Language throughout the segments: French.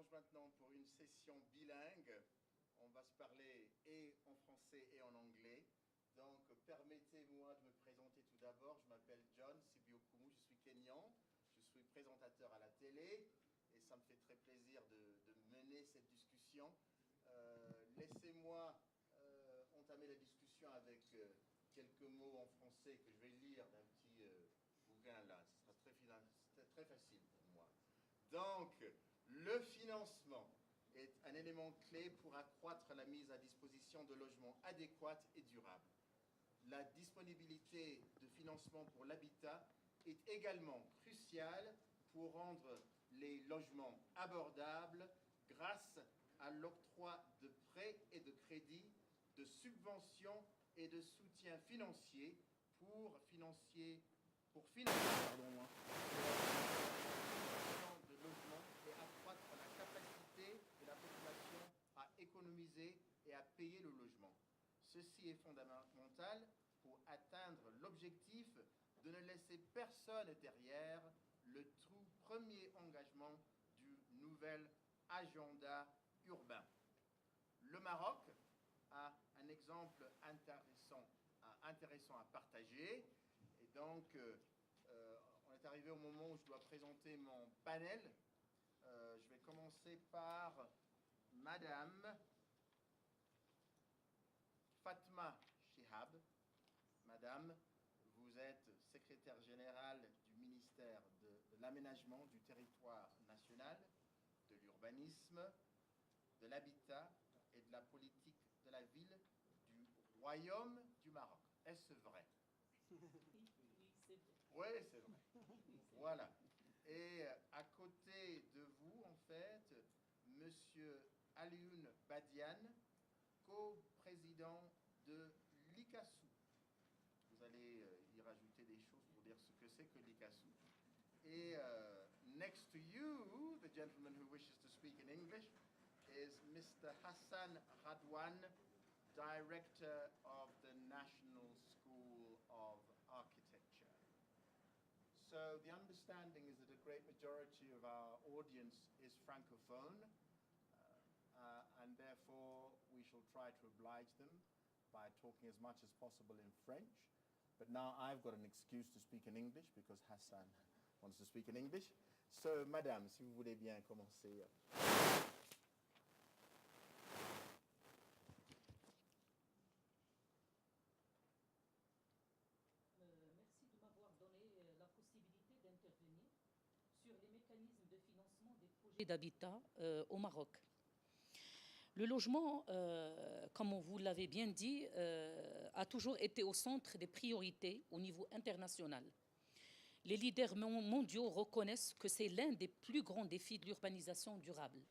s'arrange maintenant pour une session bilingue. On va se parler et en français et en anglais. Donc, permettez-moi de me présenter tout d'abord. Je m'appelle John Sibiokumu, je suis kényan. Je suis présentateur à la télé et ça me fait très plaisir de mener cette discussion. Laissez-moi entamer la discussion avec quelques mots en français que je vais lire d'un petit bouquin là. Ce sera très facile pour moi. Donc, le financement est un élément clé pour accroître la mise à disposition de logements adéquats et durables. La disponibilité de financement pour l'habitat est également cruciale pour rendre les logements abordables grâce à l'octroi de prêts et de crédits, de subventions et de soutien financier pour financer de logement et accroître la capacité de la population à économiser et à payer le logement. Ceci est fondamental pour atteindre l'objectif de ne laisser personne derrière le tout premier engagement du nouvel agenda urbain. Le Maroc a un exemple intéressant à partager et donc on est arrivé au moment où je dois présenter mon panel. Je vais commencer par Madame Fatma Chihab. Madame, vous êtes secrétaire générale du ministère de l'Aménagement du territoire national, de l'urbanisme, de l'habitat et de la politique de la ville du Royaume du Maroc. Est-ce vrai? Oui, c'est vrai. Oui, c'est vrai. Voilà. Et à côté de vous, en fait, Monsieur Alioune Badiane, co-président de l'ICASU. Vous allez y rajouter des choses pour dire ce que c'est que l'ICASU. Et next to you, the gentleman who wishes to speak in English is Mr. Hassan Radwan, Director of the National School of Architecture. So the understanding is that a great majority of our audience is Francophone, and therefore we shall try to oblige them by talking as much as possible in French. But now I've got an excuse to speak in English because Hassan wants to speak in English. So, Madame, si vous voulez bien commencer. Merci de m'avoir donné la possibilité d'intervenir sur les mécanismes de financement des projets d'habitat au Maroc. Le logement, comme vous l'avez bien dit, a toujours été au centre des priorités au niveau international. Les leaders mondiaux reconnaissent que c'est l'un des plus grands défis de l'urbanisation durable.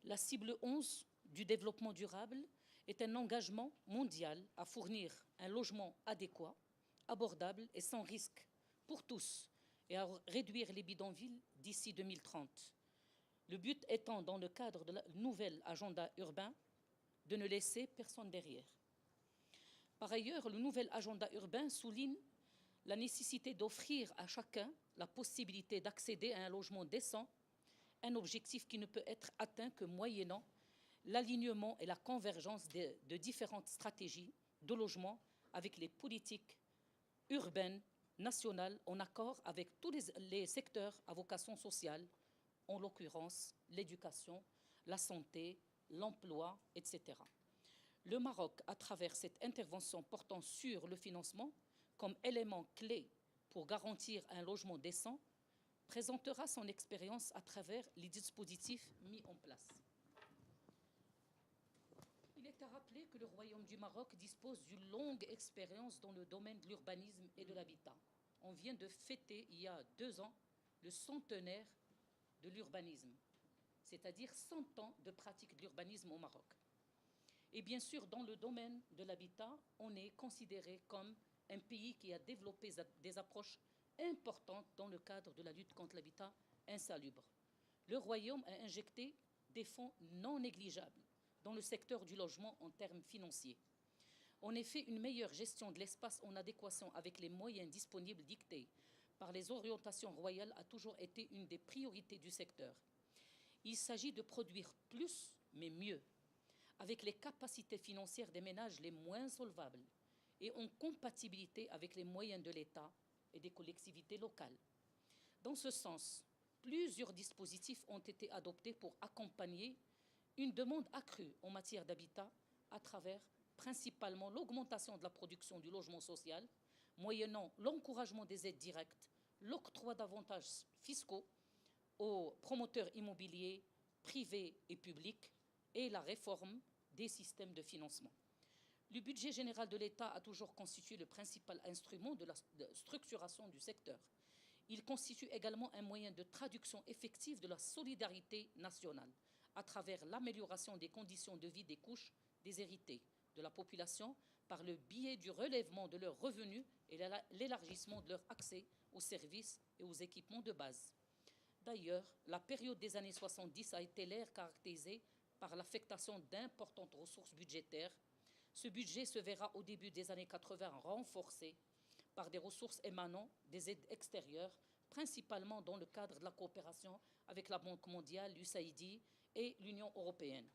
La cible 11 du développement durable est un engagement mondial à fournir un logement adéquat, abordable et sans risque pour tous et à réduire les bidonvilles d'ici 2030. Le but étant, dans le cadre de la nouvel agenda urbain, de ne laisser personne derrière. Par ailleurs, le nouvel agenda urbain souligne la nécessité d'offrir à chacun la possibilité d'accéder à un logement décent, un objectif qui ne peut être atteint que moyennant l'alignement et la convergence de différentes stratégies de logement avec les politiques urbaines nationales en accord avec tous les secteurs à vocation sociale, en l'occurrence l'éducation, la santé, l'emploi, etc. Le Maroc, à travers cette intervention portant sur le financement comme élément clé pour garantir un logement décent, présentera son expérience à travers les dispositifs mis en place. Il est à rappeler que le Royaume du Maroc dispose d'une longue expérience dans le domaine de l'urbanisme et de l'habitat. On vient de fêter, il y a 2 ans, le centenaire de l'urbanisme, c'est-à-dire 100 ans de pratique de l'urbanisme au Maroc. Et bien sûr, dans le domaine de l'habitat, on est considéré comme un pays qui a développé des approches importantes dans le cadre de la lutte contre l'habitat insalubre. Le Royaume a injecté des fonds non négligeables dans le secteur du logement en termes financiers. En effet, une meilleure gestion de l'espace en adéquation avec les moyens disponibles dictés par les orientations royales a toujours été une des priorités du secteur. Il s'agit de produire plus, mais mieux, avec les capacités financières des ménages les moins solvables et en compatibilité avec les moyens de l'État et des collectivités locales. Dans ce sens, plusieurs dispositifs ont été adoptés pour accompagner une demande accrue en matière d'habitat à travers principalement l'augmentation de la production du logement social, moyennant l'encouragement des aides directes, l'octroi d'avantages fiscaux aux promoteurs immobiliers privés et publics et la réforme des systèmes de financement. Le budget général de l'État a toujours constitué le principal instrument de la structuration du secteur. Il constitue également un moyen de traduction effective de la solidarité nationale à travers l'amélioration des conditions de vie des couches déshéritées de la population par le biais du relèvement de leurs revenus et l'élargissement de leur accès aux services et aux équipements de base. D'ailleurs, la période des années 70 a été l'ère caractérisée par l'affectation d'importantes ressources budgétaires. Ce budget se verra au début des années 80 renforcé par des ressources émanant des aides extérieures, principalement dans le cadre de la coopération avec la Banque mondiale, l'USAID et l'Union européenne.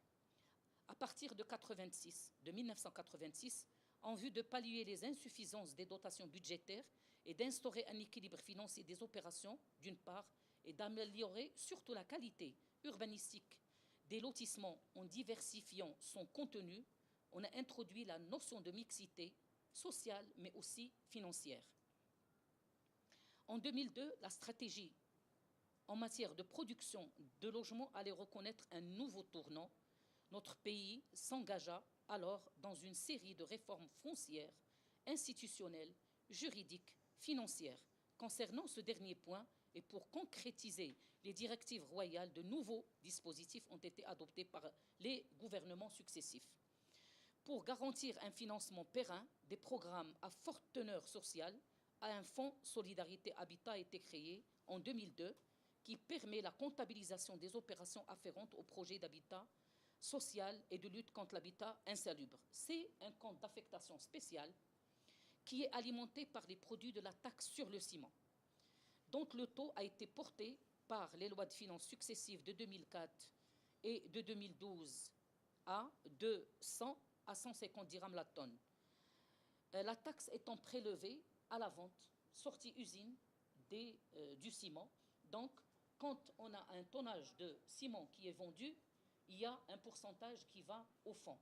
À partir de 1986, en vue de pallier les insuffisances des dotations budgétaires et d'instaurer un équilibre financier des opérations, d'une part, et d'améliorer surtout la qualité urbanistique des lotissements en diversifiant son contenu, on a introduit la notion de mixité sociale, mais aussi financière. En 2002, la stratégie en matière de production de logements allait reconnaître un nouveau tournant. Notre pays s'engagea alors dans une série de réformes foncières, institutionnelles, juridiques, financières. Concernant ce dernier point, et pour concrétiser les directives royales, de nouveaux dispositifs ont été adoptés par les gouvernements successifs. Pour garantir un financement périn, des programmes à forte teneur sociale, un fonds Solidarité Habitat a été créé en 2002 qui permet la comptabilisation des opérations afférentes aux projets d'habitat social et de lutte contre l'habitat insalubre. C'est un compte d'affectation spéciale qui est alimenté par les produits de la taxe sur le ciment. Donc le taux a été porté par les lois de finances successives de 2004 et de 2012 à de 100 à 150 dirhams la tonne. La taxe étant prélevée à la vente, sortie usine du ciment. Donc, quand on a un tonnage de ciment qui est vendu, il y a un pourcentage qui va au fond.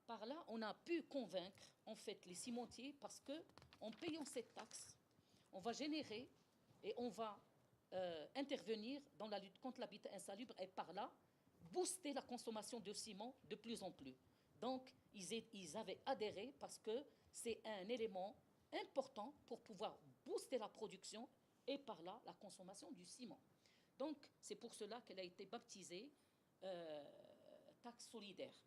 Par là, on a pu convaincre en fait les cimentiers parce qu'en payant cette taxe, on va générer et on va intervenir dans la lutte contre l'habitat insalubre et par là, booster la consommation de ciment de plus en plus. Donc, ils avaient adhéré parce que c'est un élément important pour pouvoir booster la production et par là, la consommation du ciment. Donc, c'est pour cela qu'elle a été baptisée taxe solidaire.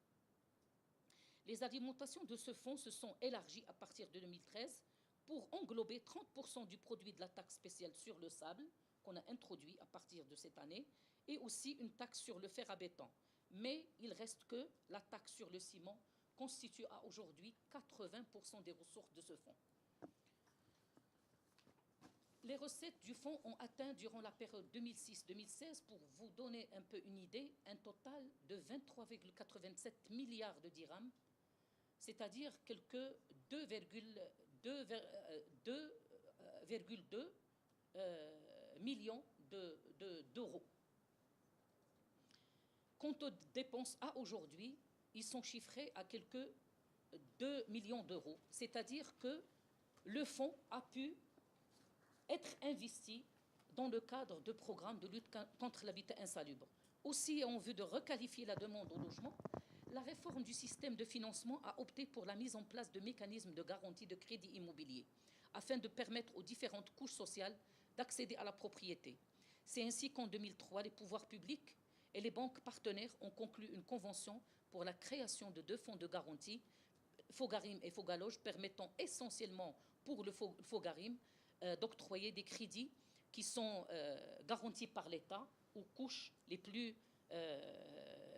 Les alimentations de ce fonds se sont élargies à partir de 2013 pour englober 30% du produit de la taxe spéciale sur le sable qu'on a introduit à partir de cette année et aussi une taxe sur le fer à béton. Mais il reste que la taxe sur le ciment constitue à aujourd'hui 80% des ressources de ce fonds. Les recettes du fonds ont atteint durant la période 2006-2016, pour vous donner un peu une idée, un total de 23,87 milliards de dirhams, c'est-à-dire quelques 2,2 millions d'euros. Quant aux dépenses à aujourd'hui, ils sont chiffrés à quelques 2 millions d'euros, c'est-à-dire que le fonds a pu être investi dans le cadre de programmes de lutte contre l'habitat insalubre. Aussi, en vue de requalifier la demande au logement, la réforme du système de financement a opté pour la mise en place de mécanismes de garantie de crédit immobilier, afin de permettre aux différentes couches sociales d'accéder à la propriété. C'est ainsi qu'en 2003, les pouvoirs publics et les banques partenaires ont conclu une convention pour la création de 2 fonds de garantie, Fogarim et Fogaloge, permettant essentiellement pour le Fogarim d'octroyer des crédits qui sont garantis par l'État aux couches les plus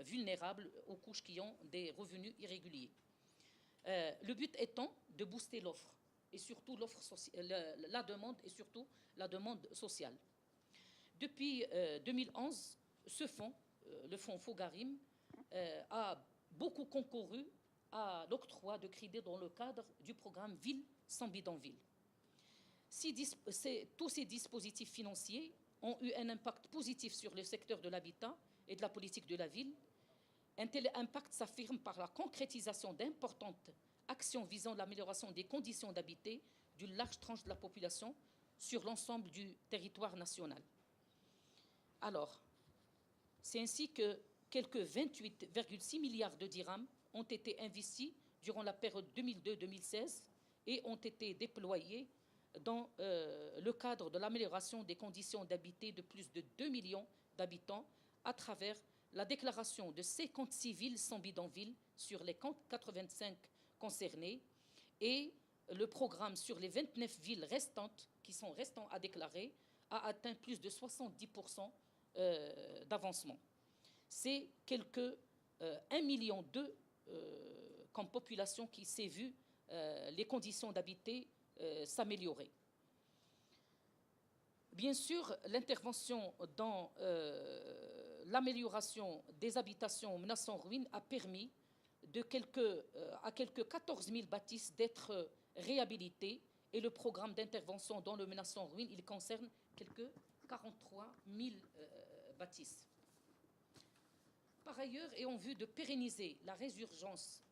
vulnérables, aux couches qui ont des revenus irréguliers. Le but étant de booster l'offre et surtout la demande et surtout la demande sociale. Depuis 2011, ce fonds le fonds Fogarim a beaucoup concouru à l'octroi de crédits dans le cadre du programme Ville sans bidonville. Tous ces dispositifs financiers ont eu un impact positif sur le secteur de l'habitat et de la politique de la ville. Un tel impact s'affirme par la concrétisation d'importantes actions visant l'amélioration des conditions d'habiter d'une large tranche de la population sur l'ensemble du territoire national. Alors, c'est ainsi que quelques 28,6 milliards de dirhams ont été investis durant la période 2002-2016 et ont été déployés dans le cadre de l'amélioration des conditions d'habiter de plus de 2 millions d'habitants à travers la déclaration de 56 villes sans bidonville sur les 85 concernées et le programme sur les 29 villes restantes qui sont restants à déclarer a atteint plus de 70% d'avancement. C'est quelque 1,2 million comme population qui s'est vu les conditions d'habiter s'améliorer. Bien sûr, l'intervention dans l'amélioration des habitations menaçant ruine a permis à quelques 14 000 bâtisses d'être réhabilitées et le programme d'intervention dans le menaçant ruine, il concerne quelques 43 000 bâtisses. Par ailleurs, et en vue de pérenniser la résurgence,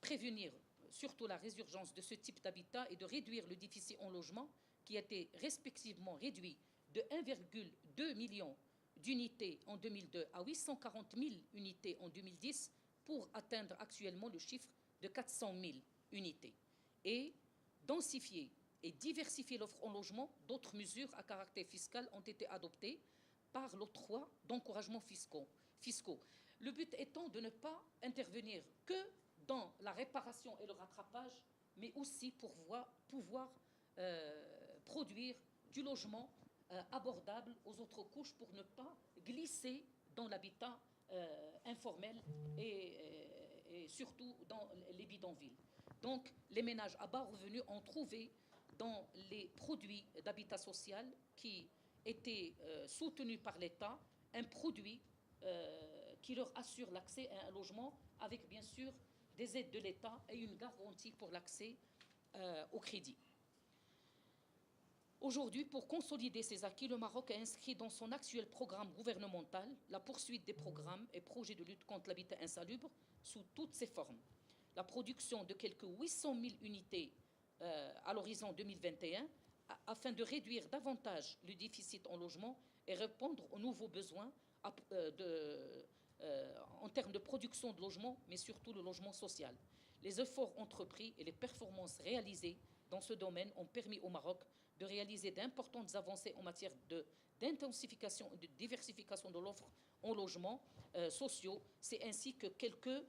prévenir surtout la résurgence de ce type d'habitat et de réduire le déficit en logement qui a été respectivement réduit de 1,2 million d'unités en 2002 à 840 000 unités en 2010 pour atteindre actuellement le chiffre de 400 000 unités. Et densifier et diversifier l'offre en logement, d'autres mesures à caractère fiscal ont été adoptées par l'octroi d'encouragements fiscaux. Le but étant de ne pas intervenir que dans la réparation et le rattrapage, mais aussi pour pouvoir produire du logement abordable aux autres couches pour ne pas glisser dans l'habitat informel et surtout dans les bidonvilles. Donc, les ménages à bas revenus ont trouvé dans les produits d'habitat social qui étaient soutenus par l'État un produit qui leur assure l'accès à un logement avec, bien sûr, des aides de l'État et une garantie pour l'accès au crédit. Aujourd'hui, pour consolider ces acquis, le Maroc a inscrit dans son actuel programme gouvernemental la poursuite des programmes et projets de lutte contre l'habitat insalubre sous toutes ses formes. La production de quelques 800 000 unités à l'horizon 2021 afin de réduire davantage le déficit en logement et répondre aux nouveaux besoins en termes de production de logement, mais surtout le logement social. Les efforts entrepris et les performances réalisées dans ce domaine ont permis au Maroc de réaliser d'importantes avancées en matière d'intensification et de diversification de l'offre en logements sociaux. C'est ainsi que quelques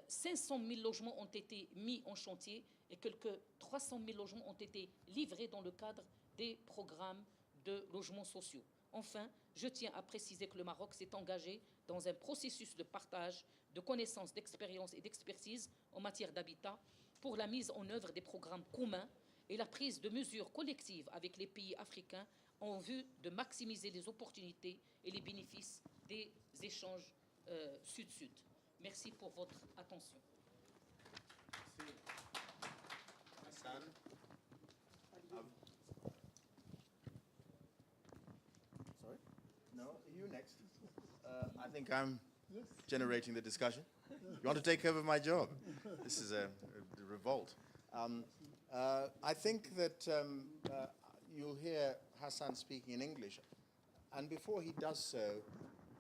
500 000 logements ont été mis en chantier et quelques 300 000 logements ont été livrés dans le cadre des programmes de logements sociaux. Enfin, je tiens à préciser que le Maroc s'est engagé dans un processus de partage de connaissances, d'expériences et d'expertise en matière d'habitat pour la mise en œuvre des programmes communs et la prise de mesures collectives avec les pays africains en vue de maximiser les opportunités et les bénéfices des échanges sud-sud. Merci pour votre attention. Merci. Hassan. Sorry? No, you next. I think I'm generating the discussion. You want to take over my job? This is a revolt. I think that you'll hear Hassan speaking in English. And before he does so,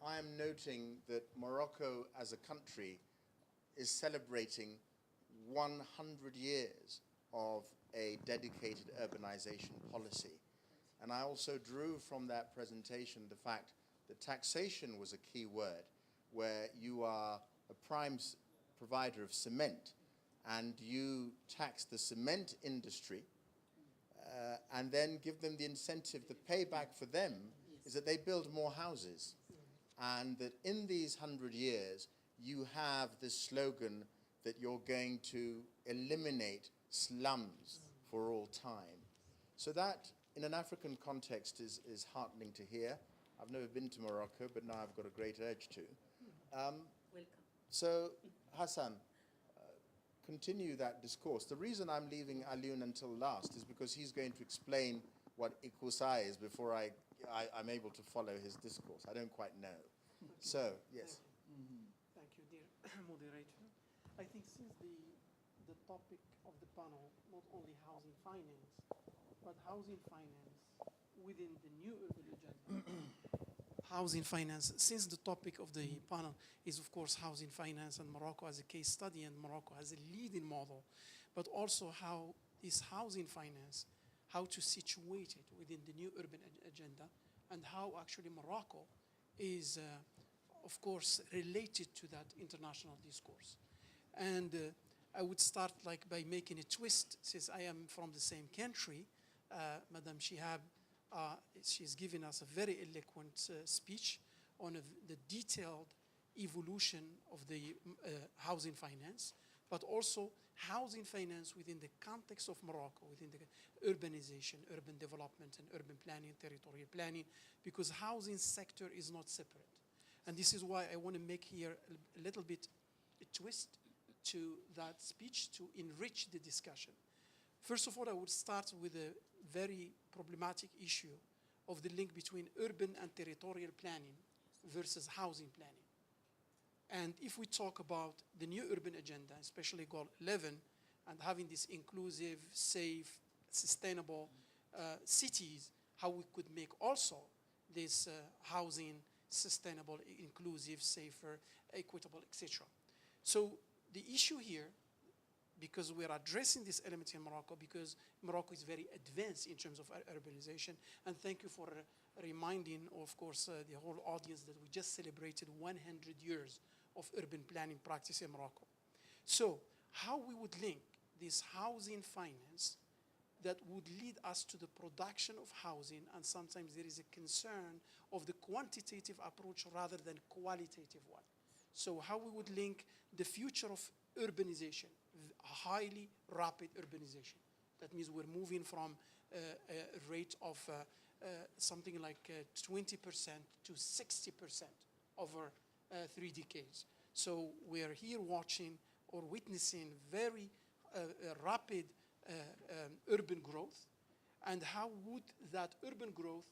I am noting that Morocco as a country is celebrating 100 years of a dedicated urbanization policy. And I also drew from that presentation the fact that taxation was a key word, where you are a prime provider of cement and you tax the cement industry and then give them the incentive. The payback for them is that they build more houses, and that in these 100 years you have this slogan that you're going to eliminate slums for all time. So that, in an African context, is heartening to hear. I've never been to Morocco, but now I've got a great urge to. Welcome. So, Hassan, continue that discourse. The reason I'm leaving Alioune until last is because he's going to explain what Ikusa is before I'm able to follow his discourse. I don't quite know. So, yes. Thank you, dear moderator. I think since the topic of the panel, not only housing finance, but housing finance within the new urban agenda. Housing finance, since the topic of the panel is, of course, housing finance and Morocco as a case study and Morocco as a leading model, but also how is housing finance, how to situate it within the new urban agenda, and how actually Morocco is, of course, related to that international discourse. And I would start by making a twist, since I am from the same country. Madame Shihab, she's given us a very eloquent speech on the detailed evolution of the housing finance, but also housing finance within the context of Morocco, within the urbanization, urban development, and urban planning, territorial planning, because housing sector is not separate. And this is why I want to make here a little bit a twist to that speech to enrich the discussion. First of all, I would start with a very problematic issue of the link between urban and territorial planning versus housing planning. And if we talk about the new urban agenda, especially goal 11, and having this inclusive, safe, sustainable cities, how we could make also this housing sustainable, inclusive, safer, equitable, etc. So the issue here, because we're addressing this element in Morocco, because Morocco is very advanced in terms of urbanization, and thank you for reminding, of course, the whole audience that we just celebrated 100 years of urban planning practice in Morocco. So how we would link this housing finance that would lead us to the production of housing, and sometimes there is a concern of the quantitative approach rather than qualitative one. So how we would link the future of urbanization, highly rapid urbanization. That means we're moving from a rate of something like 20% to 60% over 3 decades. So we are here watching or witnessing very rapid urban growth, and how would that urban growth,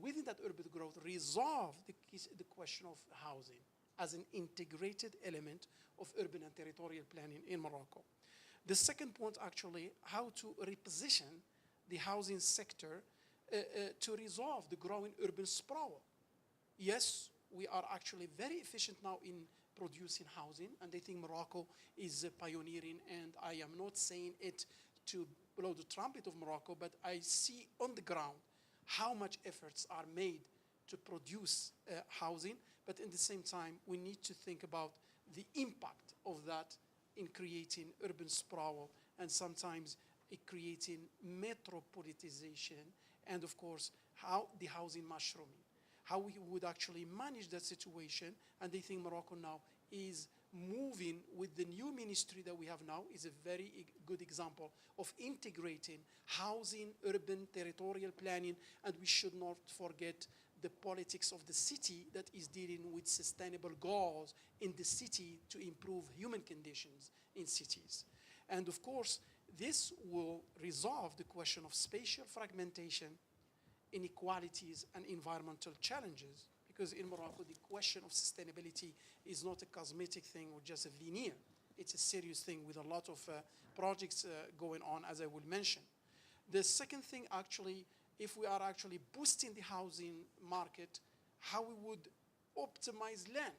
within that urban growth, resolve the question of housing as an integrated element of urban and territorial planning in Morocco. The second point, actually, how to reposition the housing sector to resolve the growing urban sprawl. Yes, we are actually very efficient now in producing housing, and I think Morocco is pioneering, and I am not saying it to blow the trumpet of Morocco, but I see on the ground how much efforts are made to produce housing, but at the same time, we need to think about the impact of that in creating urban sprawl, and sometimes creating metropolitization, and of course, how the housing mushrooming, how we would actually manage that situation. And I think Morocco now is moving with the new ministry that we have now is a very good example of integrating housing, urban, territorial planning, and we should not forget the politics of the city that is dealing with sustainable goals in the city to improve human conditions in cities. And of course, this will resolve the question of spatial fragmentation, inequalities, and environmental challenges. Because in Morocco, the question of sustainability is not a cosmetic thing or just a veneer. It's a serious thing with a lot of projects going on, as I will mention. The second thing, actually, if we are actually boosting the housing market, how we would optimize land.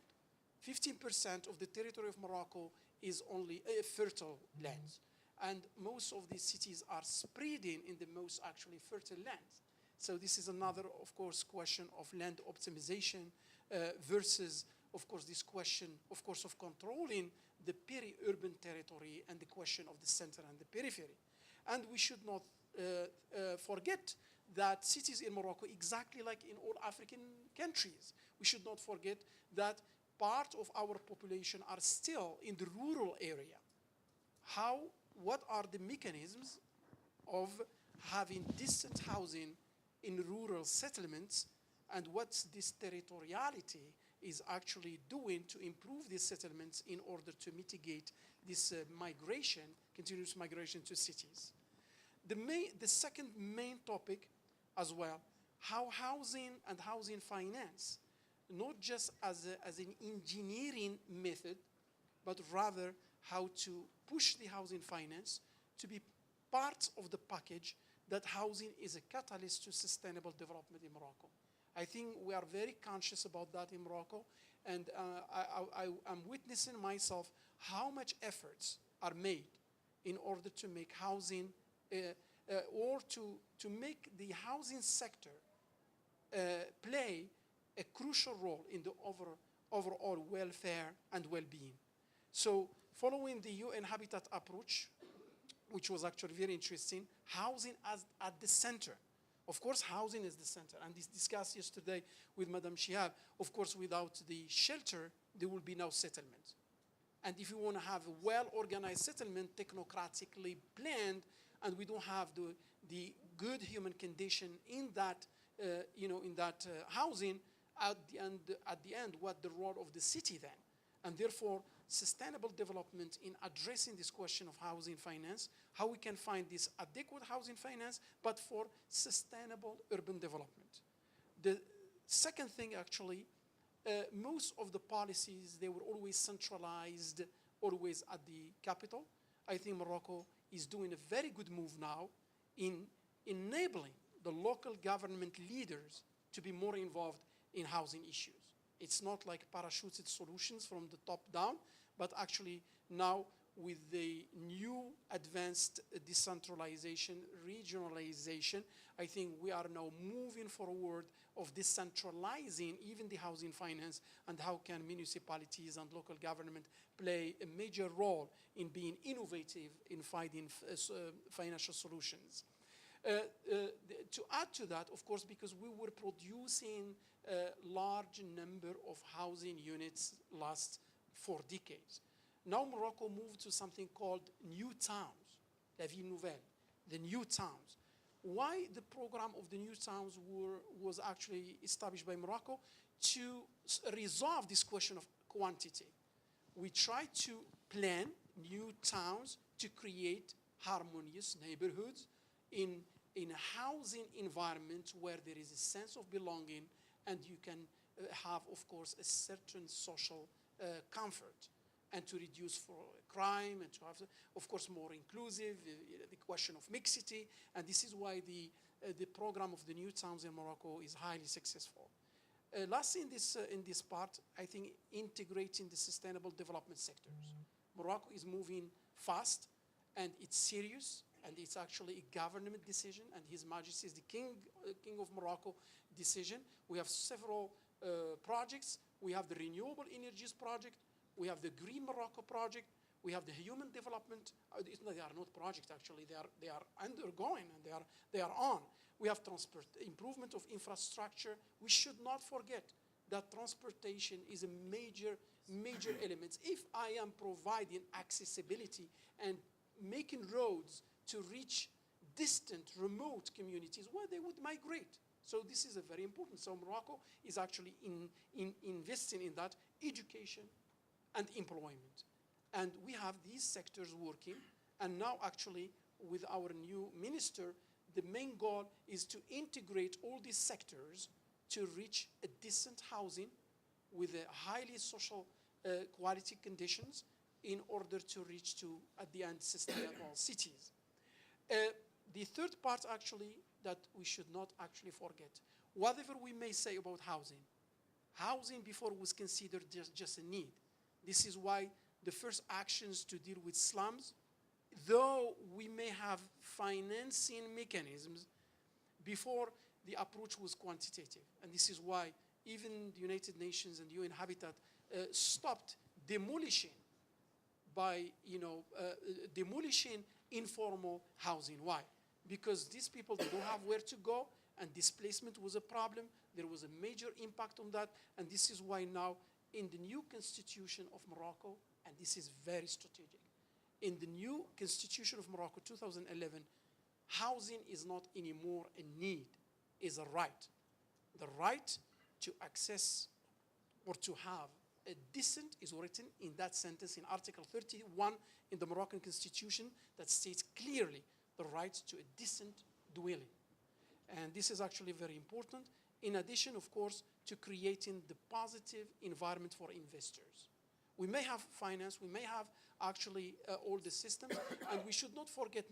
15% of the territory of Morocco is only fertile lands. And most of these cities are spreading in the most actually fertile lands. So this is another, of course, question of land optimization versus, of course, this question, of course, of controlling the peri-urban territory and the question of the center and the periphery. And we should not forget that cities in Morocco, exactly like in all African countries, we should not forget that part of our population are still in the rural area. What are the mechanisms of having decent housing in rural settlements, and what's this territoriality is actually doing to improve these settlements in order to mitigate this migration, continuous migration to cities. The second main topic as well, how housing and housing finance, not just as an engineering method, but rather how to push the housing finance to be part of the package that housing is a catalyst to sustainable development in Morocco. I think we are very conscious about that in Morocco, and I'm witnessing myself how much efforts are made in order to make housing, or to make the housing sector play a crucial role in the overall welfare and well-being. So following the UN Habitat approach, which was actually very interesting, housing as at the center. Of course, housing is the center. And this discussed yesterday with Madam Shihab. Of course, without the shelter, there will be no settlement. And if you want to have a well-organized settlement, technocratically planned, and we don't have the good human condition in that, housing, at the end, what the role of the city then? And therefore, sustainable development in addressing this question of housing finance, how we can find this adequate housing finance, but for sustainable urban development. The second thing, actually, most of the policies, they were always centralized, always at the capital. I think Morocco is doing a very good move now in enabling the local government leaders to be more involved in housing issues. It's not like parachuted solutions from the top down, but actually now with the new advanced decentralization, regionalization, I think we are now moving forward of decentralizing even the housing finance, and how can municipalities and local government play a major role in being innovative in finding financial solutions. To add to that, of course, because we were producing a large number of housing units last 4 decades. Now Morocco moved to something called new towns, la ville nouvelle, the new towns. Why the program of the new towns was actually established by Morocco? To resolve this question of quantity. We try to plan new towns to create harmonious neighborhoods in a housing environment where there is a sense of belonging, and you can have, of course, a certain social comfort, and to reduce crime, and to have, of course, more inclusive, the question of mixity, and this is why the program of the new towns in Morocco is highly successful. Lastly, in this part, I think integrating the sustainable development sectors. Morocco is moving fast, and it's serious, and it's actually a government decision, and His Majesty is the King of Morocco decision. We have several projects. We have the Renewable Energies Project. We have the Green Morocco Project. We have the Human Development. They are not projects, actually. They are undergoing, and they are on. We have improvement of infrastructure. We should not forget that transportation is a major element. If I am providing accessibility and making roads to reach distant, remote communities, where they would migrate. So this is a very important. So Morocco is actually investing in that, education and employment. And we have these sectors working. And now actually with our new minister, the main goal is to integrate all these sectors to reach a decent housing with a highly social quality conditions in order to reach to, at the end, sustainable cities. The third part, actually, that we should not actually forget, whatever we may say about housing, housing before was considered just a need. This is why the first actions to deal with slums, though we may have financing mechanisms, before the approach was quantitative. And this is why even the United Nations and UN Habitat stopped demolishing demolishing informal housing. Why? Because these people, they don't have where to go, and displacement was a problem. There was a major impact on that, and this is why now in the new constitution of Morocco, and this is very strategic, in the new constitution of Morocco, 2011, housing is not anymore a need, is a right. The right to access or to have a decent is written in that sentence in Article 31 in the Moroccan Constitution that states clearly the right to a decent dwelling. And this is actually very important, in addition, of course, to creating the positive environment for investors. We may have finance, we may have actually all the systems, and we should not forget,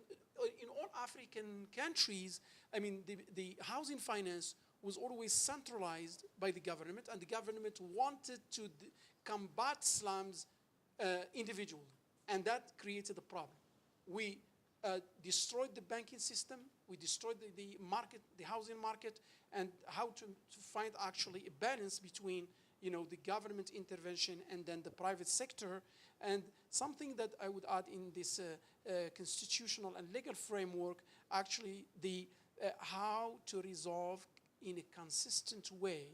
in all African countries, I mean, the housing finance was always centralized by the government, and the government wanted to combat slums individually, and that created a problem. We destroyed the banking system, we destroyed the market, the housing market, and how to find actually a balance between the government intervention and then the private sector. And something that I would add in this constitutional and legal framework, actually how to resolve in a consistent way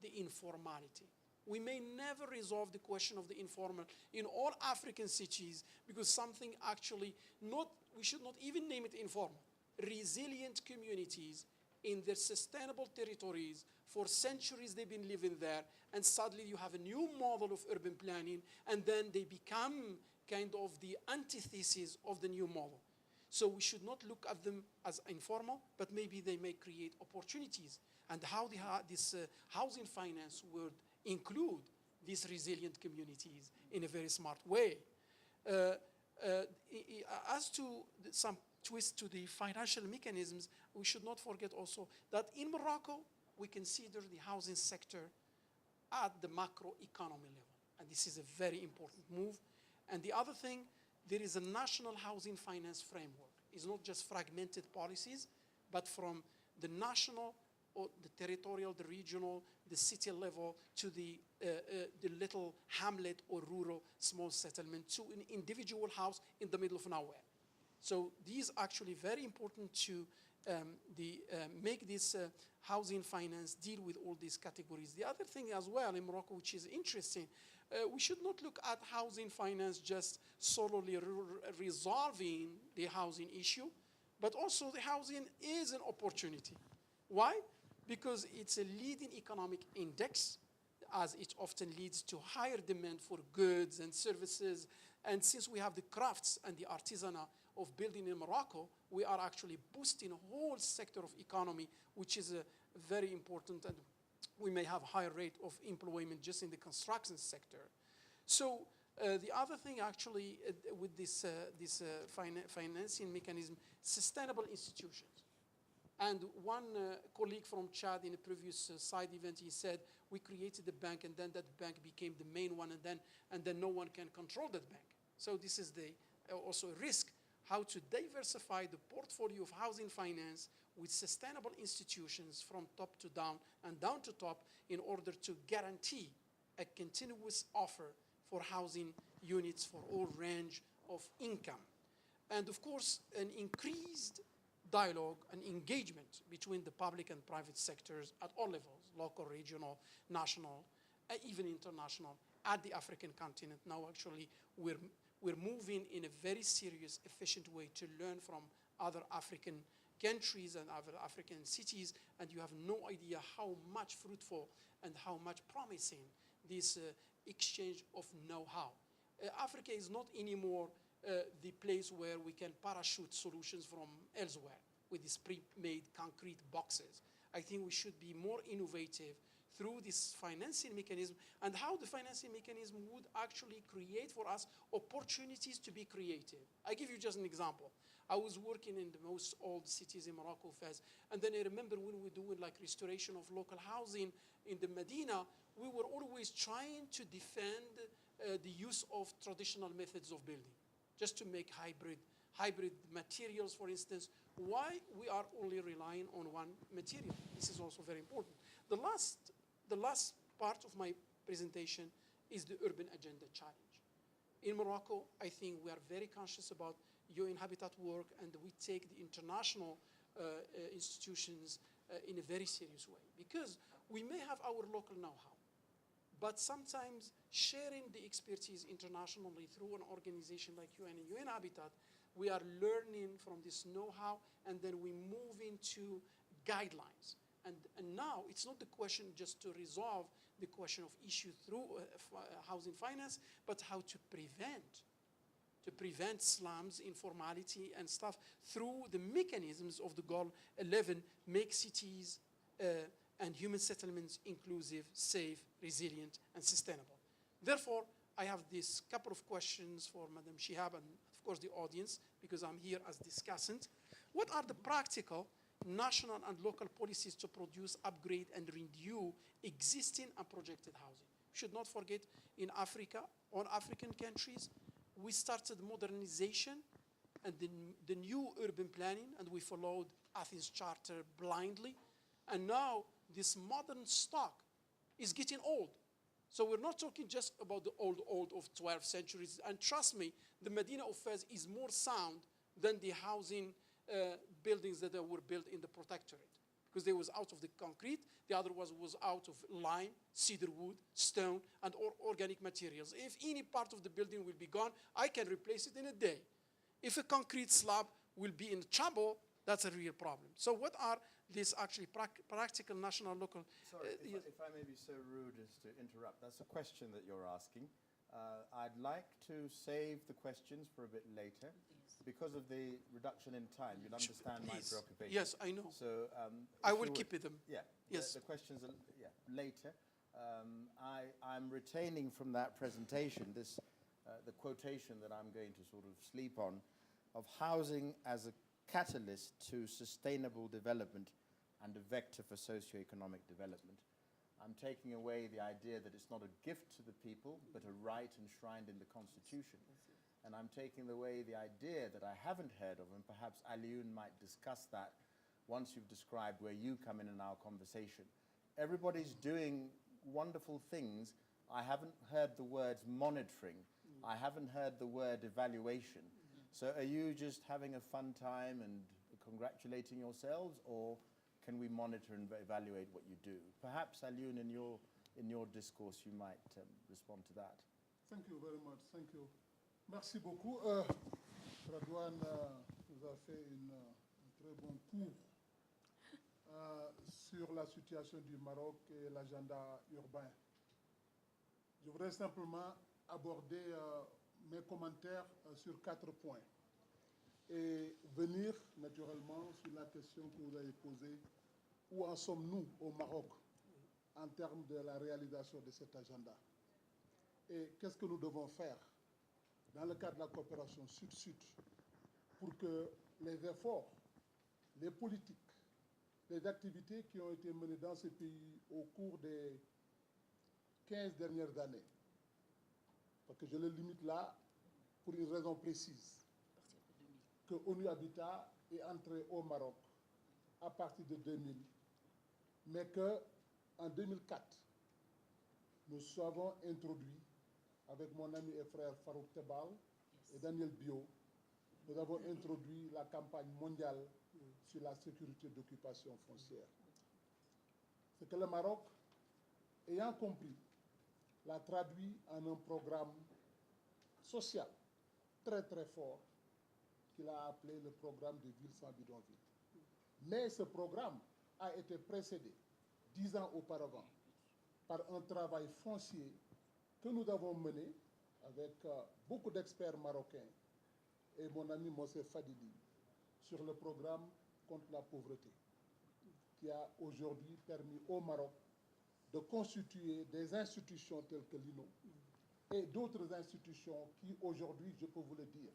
the informality. We may never resolve the question of the informal in all African cities because something actually we should not even name it informal. Resilient communities in their sustainable territories, for centuries they've been living there, and suddenly you have a new model of urban planning, and then they become kind of the antithesis of the new model. So we should not look at them as informal, but maybe they may create opportunities, and how this housing finance would include these resilient communities in a very smart way. As to some twist to the financial mechanisms, we should not forget also that in Morocco, we consider the housing sector at the macroeconomy level. And this is a very important move. And the other thing, there is a national housing finance framework. It's not just fragmented policies, but from the national or the territorial, the regional, the city level to the little hamlet or rural small settlement to an individual house in the middle of nowhere. So these are actually very important to make this housing finance deal with all these categories. The other thing as well in Morocco, which is interesting, we should not look at housing finance just solely resolving the housing issue, but also the housing is an opportunity. Why? Because it's a leading economic index, as it often leads to higher demand for goods and services. And since we have the crafts and the artisanal of building in Morocco, we are actually boosting a whole sector of economy, which is very important, and we may have a higher rate of employment just in the construction sector. So the other thing actually with this financing mechanism, sustainable institutions. And one colleague from Chad in a previous side event, he said, we created a bank and then that bank became the main one, and then no one can control that bank. So this is also a risk, how to diversify the portfolio of housing finance with sustainable institutions from top to down and down to top in order to guarantee a continuous offer for housing units for all range of income. And of course, an increased dialogue and engagement between the public and private sectors at all levels, local, regional, national, even international, at the African continent. Now actually we're moving in a very serious, efficient way to learn from other African countries and other African cities, and you have no idea how much fruitful and how much promising this exchange of know-how. Africa is not anymore the place where we can parachute solutions from elsewhere with these pre-made concrete boxes. I think we should be more innovative through this financing mechanism, and how the financing mechanism would actually create for us opportunities to be creative. I give you just an example. I was working in the most old cities in Morocco, Fez, and then I remember when we were doing like restoration of local housing in the Medina, we were always trying to defend the use of traditional methods of building, just to make hybrid materials, for instance. Why we are only relying on one material? This is also very important. The last part of my presentation is the urban agenda challenge. In Morocco, I think we are very conscious about UN Habitat work, and we take the international institutions in a very serious way, because we may have our local know-how, but sometimes sharing the expertise internationally through an organization like UN and UN Habitat, we are learning from this know-how, and then we move into guidelines. And now it's not the question just to resolve the question of issue through housing finance, but how to prevent slums, informality, and stuff through the mechanisms of the Goal 11, make cities and human settlements inclusive, safe, resilient, and sustainable. Therefore, I have this couple of questions for Madam Shihab and, of course, the audience, because I'm here as discussant. What are the practical national and local policies to produce, upgrade, and renew existing and projected housing? We should not forget, in Africa, on African countries, we started modernization and the new urban planning, and we followed Athens Charter blindly. And now this modern stock is getting old. So we're not talking just about the old of 12 centuries. And trust me, the Medina of Fez is more sound than the housing buildings that were built in the protectorate, because they was out of the concrete, the other was out of lime, cedar wood, stone, and organic materials. If any part of the building will be gone, I can replace it in a day. If a concrete slab will be in trouble, that's a real problem. So what are these actually practical national, local... Sorry, if I may be so rude as to interrupt, that's a question that you're asking. I'd like to save the questions for a bit later. Because of the reduction in time, you'll understand my preoccupation. Yes, I know. So I will keep them. Yeah. Yes. The questions are later. I'm retaining from that presentation this the quotation that I'm going to sort of sleep on, of housing as a catalyst to sustainable development and a vector for socio-economic development. I'm taking away the idea that it's not a gift to the people, but a right enshrined in the Constitution. And I'm taking away the idea that I haven't heard of, and perhaps Alioune might discuss that once you've described where you come in our conversation. Everybody's doing wonderful things. I haven't heard the words monitoring. I haven't heard the word evaluation. So are you just having a fun time and congratulating yourselves, or can we monitor and evaluate what you do? Perhaps, Alioune, in your discourse, you might respond to that. Thank you very much. Thank you. Merci beaucoup. Radouane nous a fait un très bon cours sur la situation du Maroc et l'agenda urbain. Je voudrais simplement aborder mes commentaires sur 4 points et venir naturellement sur la question que vous avez posée. Où en sommes-nous au Maroc en termes de la réalisation de cet agenda? Et qu'est-ce que nous devons faire dans le cadre de la coopération Sud-Sud pour que les efforts, les politiques, les activités qui ont été menées dans ce pays au cours des 15 dernières années, parce que je le limite là pour une raison précise, que ONU Habitat est entré au Maroc à partir de 2000, mais qu'en 2004, nous avons introduit, avec mon ami et frère Farouk Tebal et Daniel Bio, nous avons introduit la campagne mondiale sur la sécurité d'occupation foncière. C'est que le Maroc, ayant compris, l'a traduit en un programme social très très fort qu'il a appelé le programme de Ville sans bidonville. Mais ce programme a été précédé 10 ans auparavant par un travail foncier que nous avons mené avec beaucoup d'experts marocains et mon ami Moussé Fadili sur le programme contre la pauvreté, qui a aujourd'hui permis au Maroc de constituer des institutions telles que l'INO et d'autres institutions qui aujourd'hui, je peux vous le dire,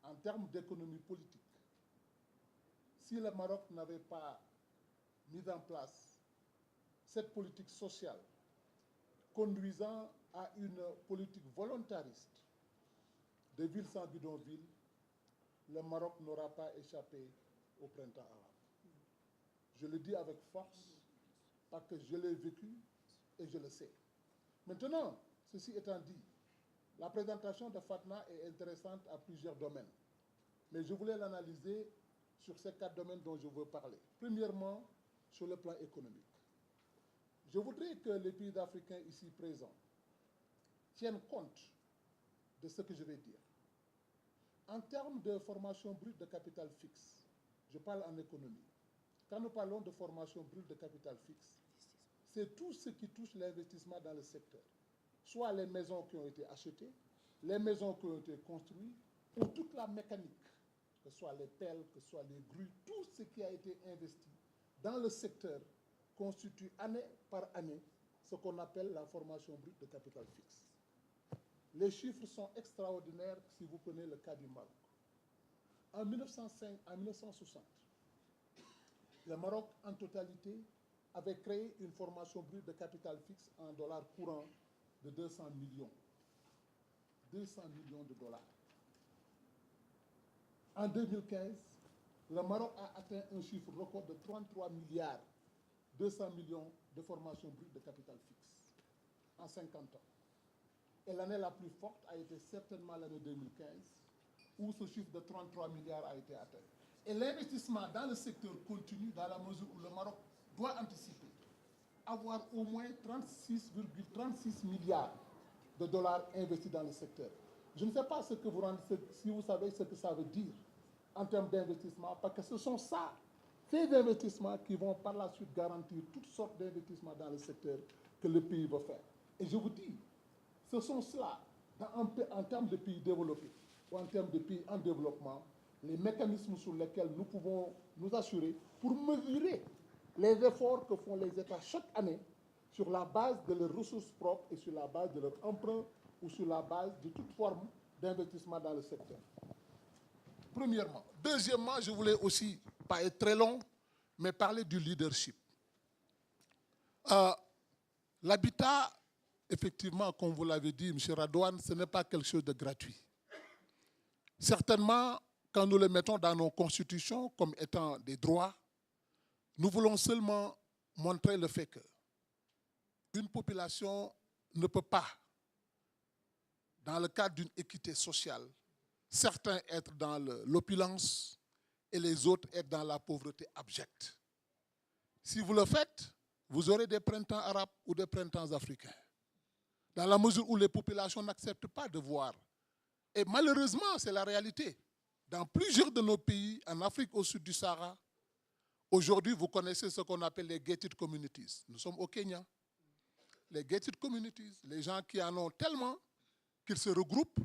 en termes d'économie politique, si le Maroc n'avait pas mis en place cette politique sociale conduisant à une politique volontariste de ville sans bidonville, le Maroc n'aura pas échappé au printemps arabe. Je le dis avec force parce que je l'ai vécu et je le sais. Maintenant, ceci étant dit, la présentation de Fatma est intéressante à plusieurs domaines, mais je voulais l'analyser sur ces 4 domaines dont je veux parler. Premièrement, sur le plan économique. Je voudrais que les pays africains ici présents tiennent compte de ce que je vais dire. En termes de formation brute de capital fixe, je parle en économie. Quand nous parlons de formation brute de capital fixe, c'est tout ce qui touche l'investissement dans le secteur. Soit les maisons qui ont été achetées, les maisons qui ont été construites, ou toute la mécanique, que ce soit les pelles, que ce soit les grues, tout ce qui a été investi dans le secteur constitue année par année ce qu'on appelle la formation brute de capital fixe. Les chiffres sont extraordinaires si vous prenez le cas du Maroc. En 1960, le Maroc en totalité avait créé une formation brute de capital fixe en dollars courants de 200 millions. 200 millions de dollars. En 2015, le Maroc a atteint un chiffre record de 33 milliards 200 millions de formation brute de capital fixe en 50 ans. Et l'année la plus forte a été certainement l'année 2015, où ce chiffre de 33 milliards a été atteint. Et l'investissement dans le secteur continue dans la mesure où le Maroc doit anticiper avoir au moins 36,36 milliards de dollars investis dans le secteur. Je ne sais pas si vous savez ce que ça veut dire en termes d'investissement, parce que ce sont ces investissements qui vont par la suite garantir toutes sortes d'investissements dans le secteur que le pays va faire. Et je vous dis, ce sont cela, en termes de pays développés ou en termes de pays en développement, les mécanismes sur lesquels nous pouvons nous assurer pour mesurer les efforts que font les États chaque année sur la base de leurs ressources propres et sur la base de leur emprunt ou sur la base de toute forme d'investissement dans le secteur. Premièrement. Deuxièmement, je voulais aussi, pas être très long, mais parler du leadership. L'habitat, effectivement, comme vous l'avez dit, M. Radouane, ce n'est pas quelque chose de gratuit. Certainement, quand nous le mettons dans nos constitutions comme étant des droits, nous voulons seulement montrer le fait qu'une population ne peut pas, dans le cadre d'une équité sociale, certains être dans l'opulence et les autres être dans la pauvreté abjecte. Si vous le faites, vous aurez des printemps arabes ou des printemps africains. Dans la mesure où les populations n'acceptent pas de voir. Et malheureusement, c'est la réalité. Dans plusieurs de nos pays, en Afrique au sud du Sahara, aujourd'hui, vous connaissez ce qu'on appelle les gated communities. Nous sommes au Kenya. Les gated communities, les gens qui en ont tellement qu'ils se regroupent,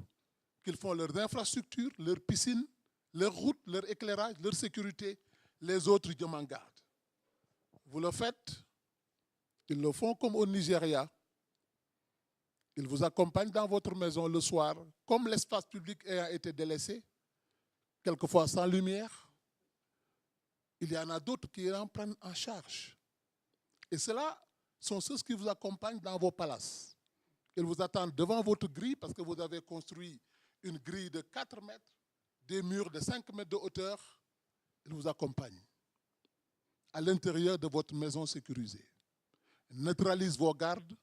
qu'ils font leurs infrastructures, leurs piscines, leurs routes, leur éclairage, leur sécurité. Les autres, Dieu m'en garde. Vous le faites, ils le font comme au Nigeria. Ils vous accompagnent dans votre maison le soir, comme l'espace public ayant été délaissé, quelquefois sans lumière. Il y en a d'autres qui en prennent en charge. Et ceux-là sont ceux qui vous accompagnent dans vos palaces. Ils vous attendent devant votre grille parce que vous avez construit une grille de 4 mètres, des murs de 5 mètres de hauteur. Ils vous accompagnent à l'intérieur de votre maison sécurisée. Ils neutralisent vos gardes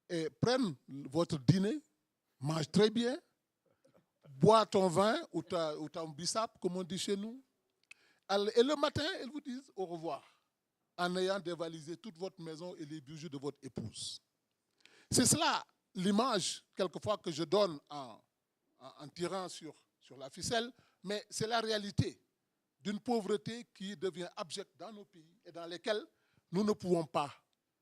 et prennent votre dîner, mangent très bien, boivent ton vin ou ton bissap, comme on dit chez nous. Et le matin, ils vous disent au revoir, en ayant dévalisé toute votre maison et les bijoux de votre épouse. C'est cela l'image, quelquefois, que je donne en tirant sur la ficelle, mais c'est la réalité d'une pauvreté qui devient abjecte dans nos pays et dans lesquels nous ne pouvons pas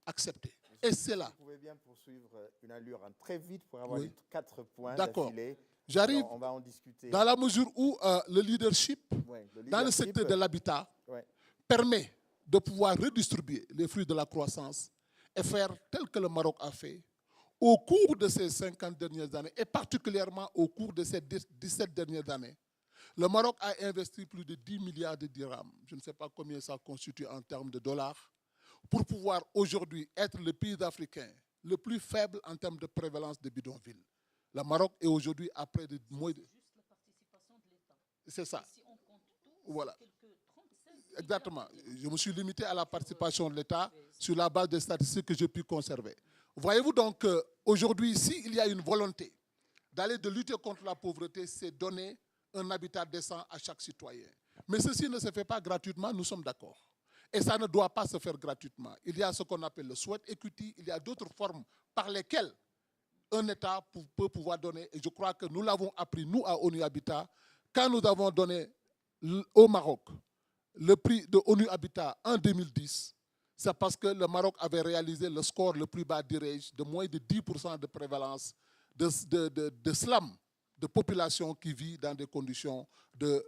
accepter. Et c'est là. Vous pouvez bien poursuivre une allure très vite pour avoir les 4 points d'affilée. D'accord. J'arrive on va en discuter. Dans la mesure où le leadership dans le secteur de l'habitat permet de pouvoir redistribuer les fruits de la croissance et faire tel que le Maroc a fait au cours de ces 50 dernières années et particulièrement au cours de ces 17 dernières années. Le Maroc a investi plus de 10 milliards de dirhams, je ne sais pas combien ça constitue en termes de dollars, pour pouvoir aujourd'hui être le pays africain le plus faible en termes de prévalence de bidonvilles. Le Maroc est aujourd'hui à près de moins de... Juste la participation de l'État. C'est ça. Si on compte tout, voilà. quelques 35 Exactement. Je me suis limité à la participation de l'État sur la base des statistiques que j'ai pu conserver. Voyez-vous donc qu'aujourd'hui, s'il y a une volonté d'aller de lutter contre la pauvreté, c'est donner un habitat décent à chaque citoyen. Mais ceci ne se fait pas gratuitement, nous sommes d'accord. Et ça ne doit pas se faire gratuitement. Il y a ce qu'on appelle le sweat equity, il y a d'autres formes par lesquelles un État peut pouvoir donner, et je crois que nous l'avons appris, nous, à ONU Habitat, quand nous avons donné au Maroc le prix de ONU Habitat en 2010, c'est parce que le Maroc avait réalisé le score le plus bas, dirais-je, de moins de 10% de prévalence de slum, de population qui vit dans des conditions de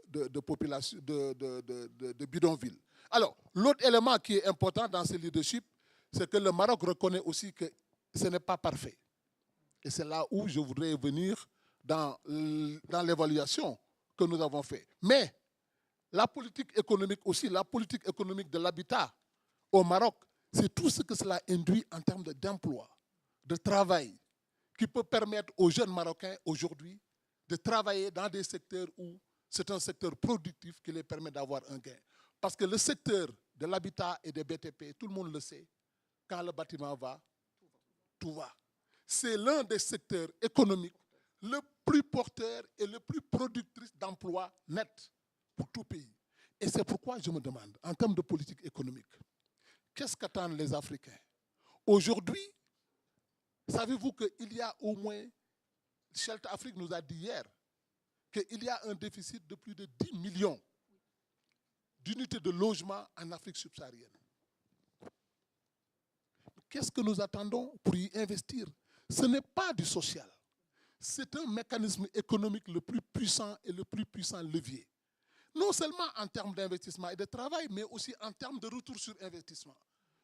bidonville. Alors, l'autre élément qui est important dans ce leadership, c'est que le Maroc reconnaît aussi que ce n'est pas parfait. Et c'est là où je voudrais venir dans l'évaluation que nous avons faite. Mais la politique économique aussi, la politique économique de l'habitat au Maroc, c'est tout ce que cela induit en termes d'emploi, de travail, qui peut permettre aux jeunes Marocains aujourd'hui de travailler dans des secteurs où c'est un secteur productif qui les permet d'avoir un gain. Parce que le secteur de l'habitat et des BTP, tout le monde le sait, quand le bâtiment va, tout va. C'est l'un des secteurs économiques le plus porteur et le plus productif d'emplois nets pour tout pays. Et c'est pourquoi je me demande, en termes de politique économique, qu'est-ce qu'attendent les Africains? Aujourd'hui, savez-vous qu'il y a au moins, Shelter Afrique nous a dit hier, qu'il y a un déficit de plus de 10 millions d'unités de logement en Afrique subsaharienne. Qu'est-ce que nous attendons pour y investir? Ce n'est pas du social. C'est un mécanisme économique le plus puissant et le plus puissant levier. Non seulement en termes d'investissement et de travail, mais aussi en termes de retour sur investissement.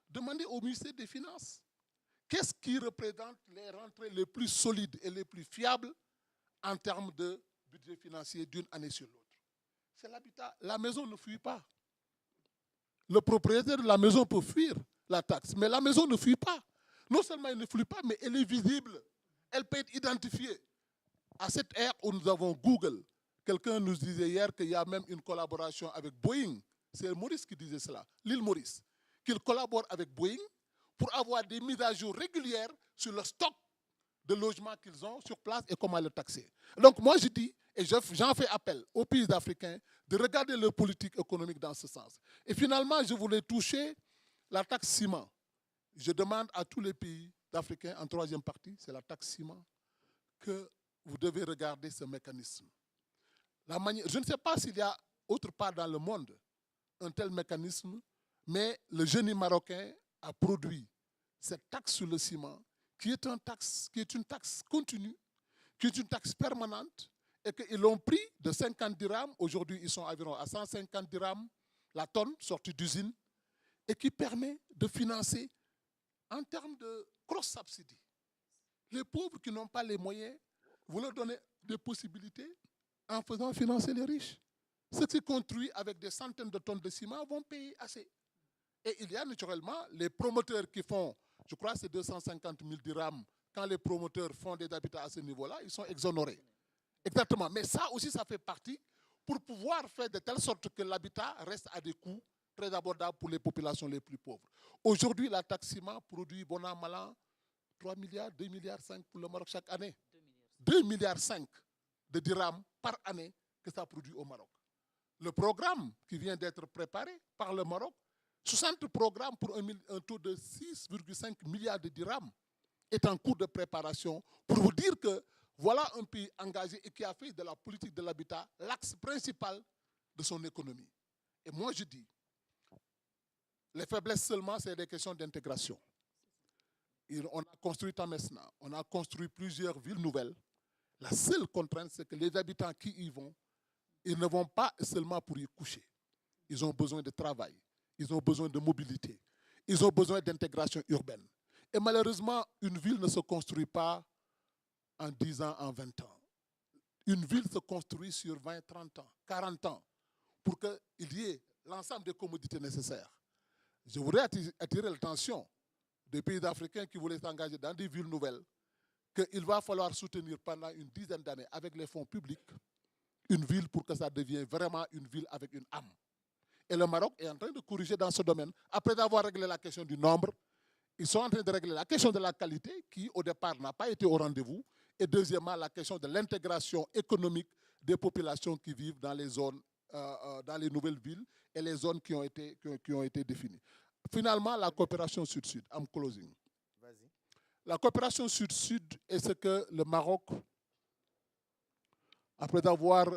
Demandez au ministère des Finances, qu'est-ce qui représente les rentrées les plus solides et les plus fiables en termes de budget financier d'une année sur l'autre? C'est l'habitat. La maison ne fuit pas. Le propriétaire de la maison peut fuir la taxe, mais la maison ne fuit pas. Non seulement elle ne fuit pas, mais elle est visible. Elle peut être identifiée. À cette ère où nous avons Google, quelqu'un nous disait hier qu'il y a même une collaboration avec Boeing. C'est Maurice qui disait cela, l'île Maurice, qu'il collabore avec Boeing pour avoir des mises à jour régulières sur le stock de logements qu'ils ont sur place et comment le taxer. Donc moi je dis, et j'en fais appel aux pays africains de regarder leur politique économique dans ce sens. Et finalement, je voulais toucher la taxe ciment. Je demande à tous les pays africains, en troisième partie, c'est la taxe ciment, que vous devez regarder ce mécanisme. Je ne sais pas s'il y a autre part dans le monde un tel mécanisme, mais le génie marocain a produit cette taxe sur le ciment, qui est une taxe continue, qui est une taxe permanente, et qu'ils l'ont pris de 50 dirhams, aujourd'hui ils sont environ à 150 dirhams la tonne sortie d'usine, et qui permet de financer en termes de cross-subsidy. Les pauvres qui n'ont pas les moyens, vous leur donnez des possibilités en faisant financer les riches. Ceux qui construisent avec des centaines de tonnes de ciment vont payer assez. Et il y a naturellement les promoteurs qui font, je crois que c'est 250 000 dirhams, quand les promoteurs font des habitats à ce niveau-là, ils sont exonérés. Exactement. Mais ça aussi, ça fait partie pour pouvoir faire de telle sorte que l'habitat reste à des coûts très abordables pour les populations les plus pauvres. Aujourd'hui, la taxe ciment produit, bon an, mal an, 3 milliards, 2 milliards 5 pour le Maroc chaque année. 2 milliards 5 de dirhams par année que ça produit au Maroc. Le programme qui vient d'être préparé par le Maroc, 60 programmes pour un taux de 6,5 milliards de dirhams est en cours de préparation pour vous dire que voilà un pays engagé et qui a fait de la politique de l'habitat l'axe principal de son économie. Et moi je dis, les faiblesses seulement, c'est des questions d'intégration. On a construit Tamesna, on a construit plusieurs villes nouvelles. La seule contrainte, c'est que les habitants qui y vont, ils ne vont pas seulement pour y coucher. Ils ont besoin de travail, ils ont besoin de mobilité, ils ont besoin d'intégration urbaine. Et malheureusement, une ville ne se construit pas en 10 ans, en 20 ans. Une ville se construit sur 20, 30 ans, 40 ans, pour qu'il y ait l'ensemble des commodités nécessaires. Je voudrais attirer l'attention des pays africains qui voulaient s'engager dans des villes nouvelles, qu'il va falloir soutenir pendant une dizaine d'années avec les fonds publics une ville pour que ça devienne vraiment une ville avec une âme. Et le Maroc est en train de corriger dans ce domaine. Après avoir réglé la question du nombre, ils sont en train de régler la question de la qualité qui, au départ, n'a pas été au rendez-vous. Et deuxièmement, la question de l'intégration économique des populations qui vivent dans les zones, dans les nouvelles villes et les zones qui ont été définies. Finalement, la coopération sud-sud. I'm closing. Vas-y. La coopération sud-sud est ce que le Maroc, après avoir...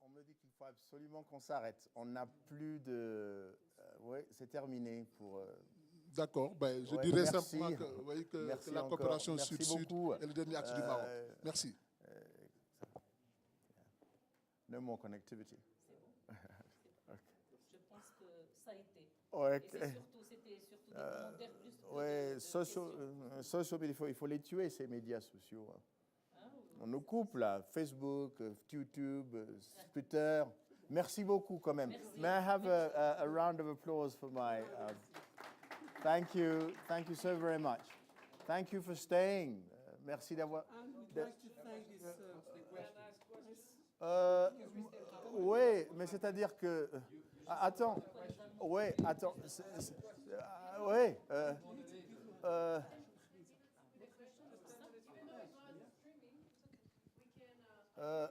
On me dit qu'il faut absolument qu'on s'arrête. On n'a plus de... oui, c'est terminé pour... D'accord. Ben, je Ouais, dirais merci. simplement que, vous voyez, que Merci la encore. coopération Merci sud-sud beaucoup. est le dernier axe du Maroc. Merci. No more connectivity. Je pense que ça a été. Ouais, Et c'était surtout des commentaires plus que ouais, de social media, il faut les tuer, ces médias sociaux. Hein. Ah, oui. On nous coupe là, Facebook, YouTube, Twitter. Merci beaucoup quand même. Merci. May I have a round of applause for my... thank you so very much. Thank you for staying. Merci d'avoir... And we'd like to thank this Oui, mais c'est-à-dire que... attends. Oui, attends. Oui.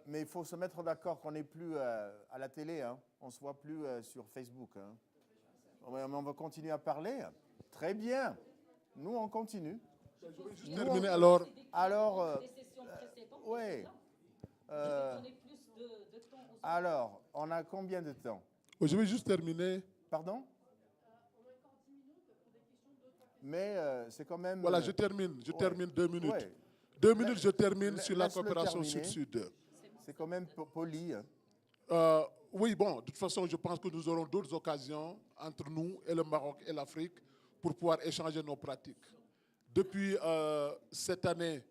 Mais il faut se mettre d'accord qu'on n'est plus à la télé. Hein. On ne se voit plus sur Facebook. Hein. Mais on va continuer à parler. Très bien. Nous, on continue. Je vais juste terminer alors. Des sessions précédentes. Oui. Donner plus de temps aux autres. Alors, on a combien de temps? Je vais juste terminer. Pardon? Mais c'est quand même... Voilà, je termine 2 minutes. Ouais. 2 minutes, je termine sur la laisse-le coopération terminer. sud-sud. C'est quand même poli. Hein. Oui, bon, de toute façon, je pense que nous aurons d'autres occasions entre nous et le Maroc et l'Afrique pour pouvoir échanger nos pratiques. Depuis cette année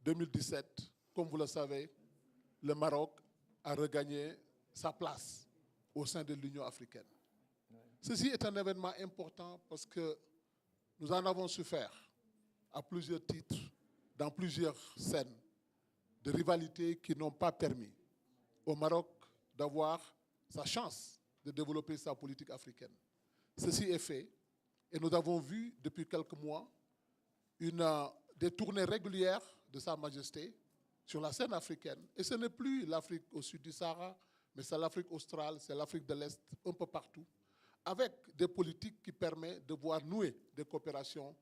2017, comme vous le savez, le Maroc a regagné sa place au sein de l'Union africaine. Ceci est un événement important parce que nous en avons souffert à plusieurs titres, dans plusieurs scènes, de rivalités qui n'ont pas permis au Maroc d'avoir sa chance de développer sa politique africaine. Ceci est fait et nous avons vu depuis quelques mois des tournées régulières de Sa Majesté sur la scène africaine. Et ce n'est plus l'Afrique au sud du Sahara, mais c'est l'Afrique australe, c'est l'Afrique de l'Est, un peu partout, avec des politiques qui permettent de voir nouer des coopérations,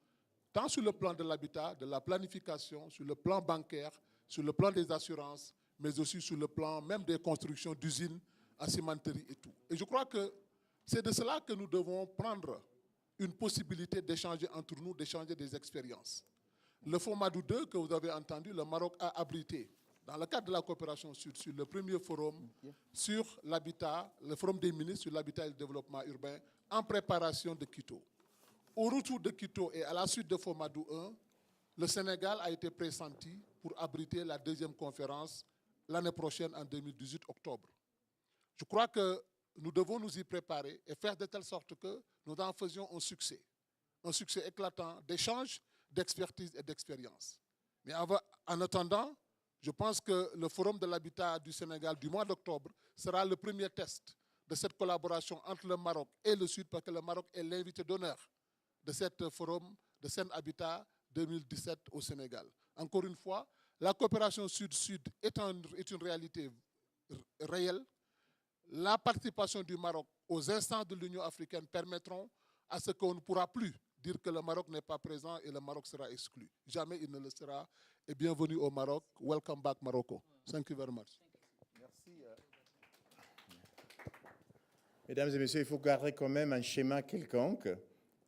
tant sur le plan de l'habitat, de la planification, sur le plan bancaire, sur le plan des assurances, mais aussi sur le plan même des constructions d'usines, à cimenterie et tout. Et je crois que c'est de cela que nous devons prendre une possibilité d'échanger entre nous, d'échanger des expériences. Le Fomadou 2 que vous avez entendu, le Maroc a abrité, dans le cadre de la coopération sud-sud, le premier forum sur l'habitat, le forum des ministres sur l'habitat et le développement urbain, en préparation de Quito. Au retour de Quito et à la suite de Fomadou 1, le Sénégal a été pressenti pour abriter la deuxième conférence l'année prochaine, en 2018, octobre. Je crois que nous devons nous y préparer et faire de telle sorte que nous en faisions un succès éclatant d'échanges, d'expertise et d'expérience. Mais en attendant, je pense que le Forum de l'habitat du Sénégal du mois d'octobre sera le premier test de cette collaboration entre le Maroc et le Sud, parce que le Maroc est l'invité d'honneur de cet Forum de Seine Habitat 2017 au Sénégal. Encore une fois, la coopération Sud-Sud est une réalité réelle. La participation du Maroc aux instances de l'Union africaine permettront à ce qu'on ne pourra plus dire que le Maroc n'est pas présent et le Maroc sera exclu. Jamais il ne le sera. Et bienvenue au Maroc. Welcome back, Morocco. Thank you very much. Merci. Mesdames et messieurs, il faut garder quand même un schéma quelconque.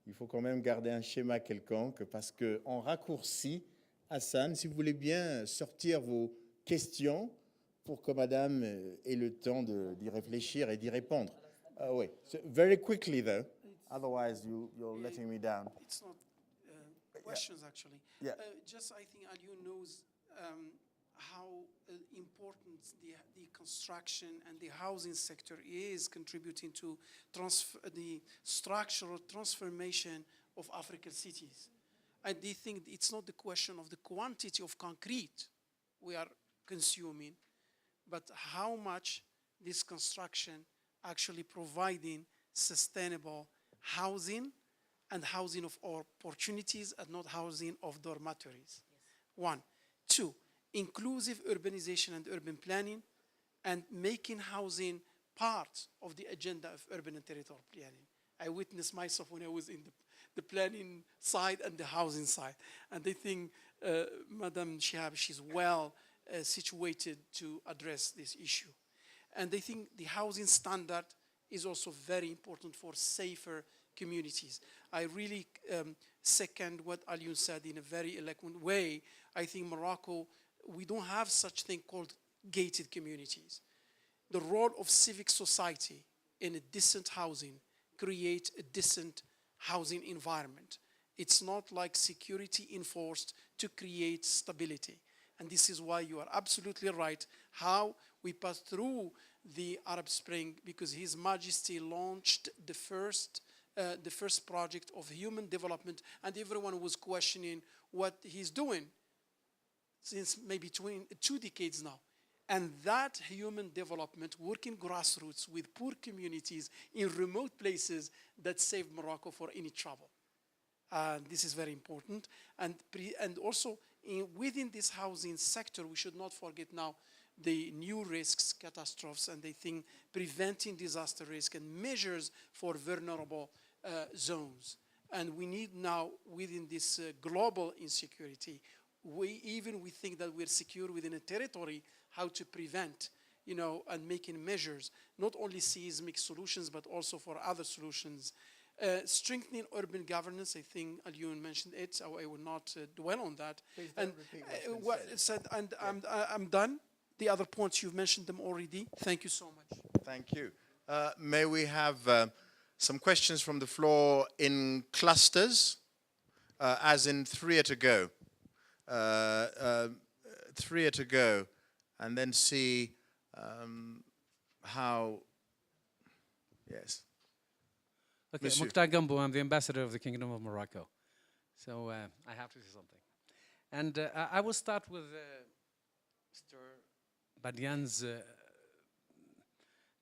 Il faut quand même garder un schéma quelconque parce qu'on raccourcit. Hassan, si vous voulez bien sortir vos questions pour que madame ait le temps d'y réfléchir et d'y répondre. Oui, so very quickly though, otherwise you're letting me down. It's not questions actually. Yeah. Just I think Aliou knows how important the construction and the housing sector is contributing to the structural transformation of African cities. I do think it's not the question of the quantity of concrete we are consuming, but how much this construction actually providing sustainable housing and housing of opportunities and not housing of dormitories. Yes. 1. 2, inclusive urbanization and urban planning and making housing part of the agenda of urban and territorial planning. I witnessed myself when I was in the planning side and the housing side. And I think Madam Shihab, she's well situated to address this issue. And I think the housing standard is also very important for safer communities. I really second what Alioune said in a very eloquent way. I think Morocco, we don't have such thing called gated communities. The role of civic society in a decent housing create a decent housing environment. It's not like security enforced to create stability. And this is why you are absolutely right, how we passed through the Arab Spring, because His Majesty launched the first project of human development, and everyone was questioning what he's doing since maybe 2 decades now. And that human development, working grassroots with poor communities in remote places, that saved Morocco for any trouble. This is very important. And also, within this housing sector, we should not forget now the new risks, catastrophes, and I think preventing disaster risk and measures for vulnerable zones. And we need now, within this global insecurity, we think that we're secure within a territory, how to prevent, and making measures, not only seismic solutions, but also for other solutions. Strengthening urban governance, I think Alioune mentioned it, so I will not dwell on that. Please And don't repeat what's been said. I'm done. The other points, you've mentioned them already. Thank you so much. Thank you. May we have some questions from the floor in clusters, as in 3 at a go. 3 at a go, and then see how, yes. Okay, Monsieur. Mokhtar Gambo, I'm the ambassador of the Kingdom of Morocco. So I have to say something. And I will start with Mr. Badian's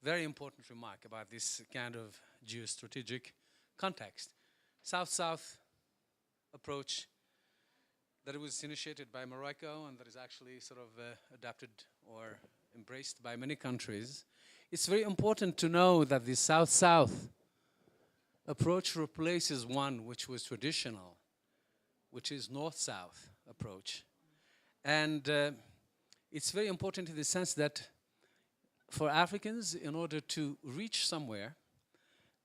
very important remark about this kind of geostrategic context. South-South approach that was initiated by Morocco and that is actually sort of adapted or embraced by many countries. It's very important to know that the South-South approach replaces one which was traditional, which is North-South approach. And it's very important in the sense that for Africans, in order to reach somewhere,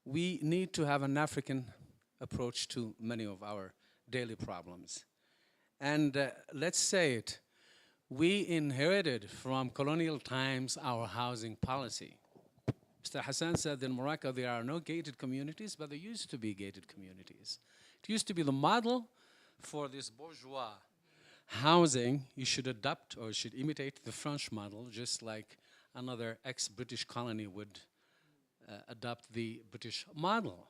we need to have an African approach to many of our daily problems. And let's say it, we inherited from colonial times our housing policy. Mr. Hassan said in Morocco there are no gated communities, but there used to be gated communities. It used to be the model for this bourgeois housing. You should adopt or should imitate the French model, just like another ex-British colony would adopt the British model.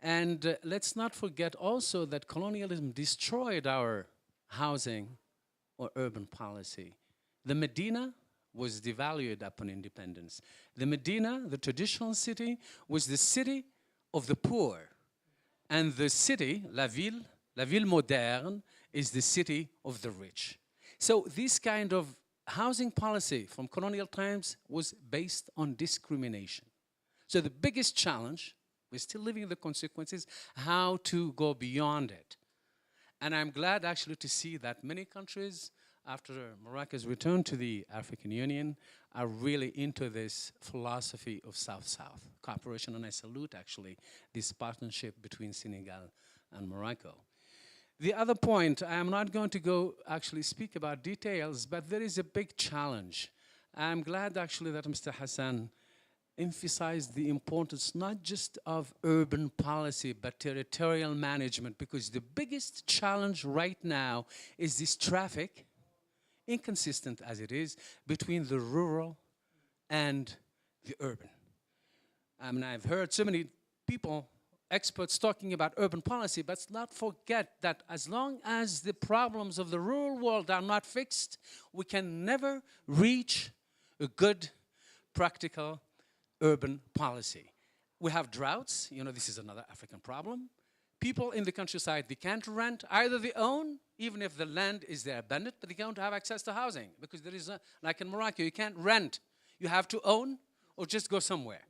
And let's not forget also that colonialism destroyed our housing or urban policy. The Medina was devalued upon independence. The Medina, the traditional city, was the city of the poor. And the city, la ville moderne, is the city of the rich. So this kind of housing policy from colonial times was based on discrimination. So the biggest challenge, we're still living the consequences, how to go beyond it. And I'm glad actually to see that many countries, after Morocco's return to the African Union, are really into this philosophy of South-South cooperation. And I salute actually this partnership between Senegal and Morocco. The other point, I am not going to go actually speak about details, but there is a big challenge. I'm glad actually that Mr. Hassan emphasized the importance not just of urban policy, but territorial management, because the biggest challenge right now is this traffic, inconsistent as it is, between the rural and the urban. I mean, I've heard so many people, experts talking about urban policy, but let's not forget that as long as the problems of the rural world are not fixed, we can never reach a good, practical urban policy. We have droughts, this is another African problem. People in the countryside, they can't rent, either they own, even if the land is there abandoned, but they don't have access to housing, because there is, like in Morocco, you can't rent. You have to own or just go somewhere.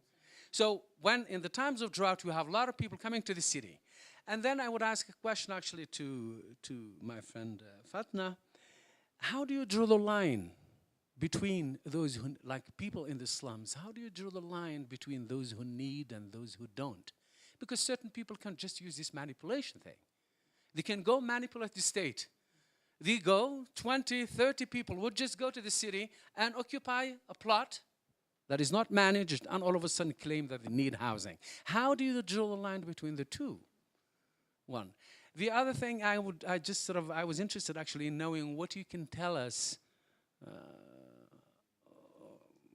So when in the times of drought, you have a lot of people coming to the city. And then I would ask a question actually to my friend Fatna. How do you draw the line between those who, like people in the slums, how do you draw the line between those who need and those who don't? because certain people can just use this manipulation thing. They can go manipulate the state. They go, 20, 30 people would just go to the city and occupy a plot that is not managed and all of a sudden claim that they need housing. How do you draw the line between the two? One. The other thing I was interested actually in knowing what you can tell us,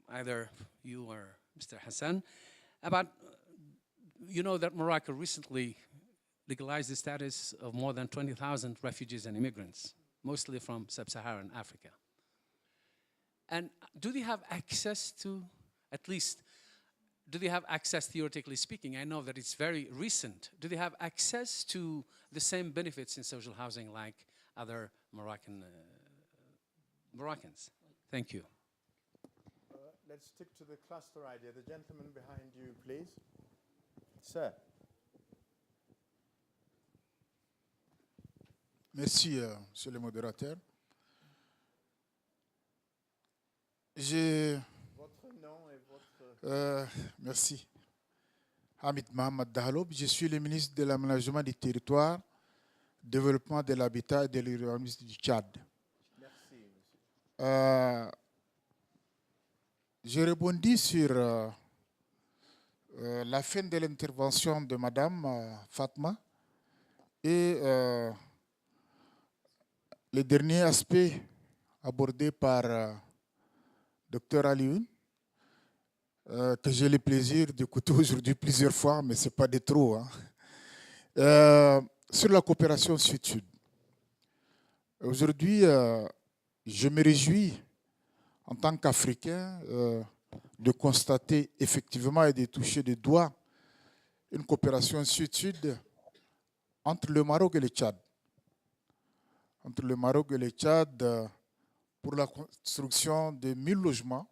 either you or Mr. Hassan, about, you know that Morocco recently legalized the status of more than 20,000 refugees and immigrants, mostly from sub-Saharan Africa. And do they have access to, at least, do they have access, theoretically speaking? I know that it's very recent. Do they have access to the same benefits in social housing like other Moroccans? Thank you. Let's stick to the cluster idea. The gentleman behind you, please. Sir. Merci, monsieur le modérateur. Votre nom et votre... Merci. Hamid Mohamed Dahaloub, je suis le ministre de l'aménagement du territoire, développement de l'habitat et de l'urbanisme du Tchad. Merci, monsieur. Je rebondis sur la fin de l'intervention de Madame Fatma et le dernier aspect abordé par Dr Alioune, que j'ai le plaisir d'écouter aujourd'hui plusieurs fois, mais ce n'est pas de trop. Hein. Sur la coopération sud-sud. Aujourd'hui, je me réjouis en tant qu'Africain de constater effectivement et de toucher du doigt une coopération sud-sud entre le Maroc et le Tchad. Entre le Maroc et le Tchad pour la construction de 1000 logements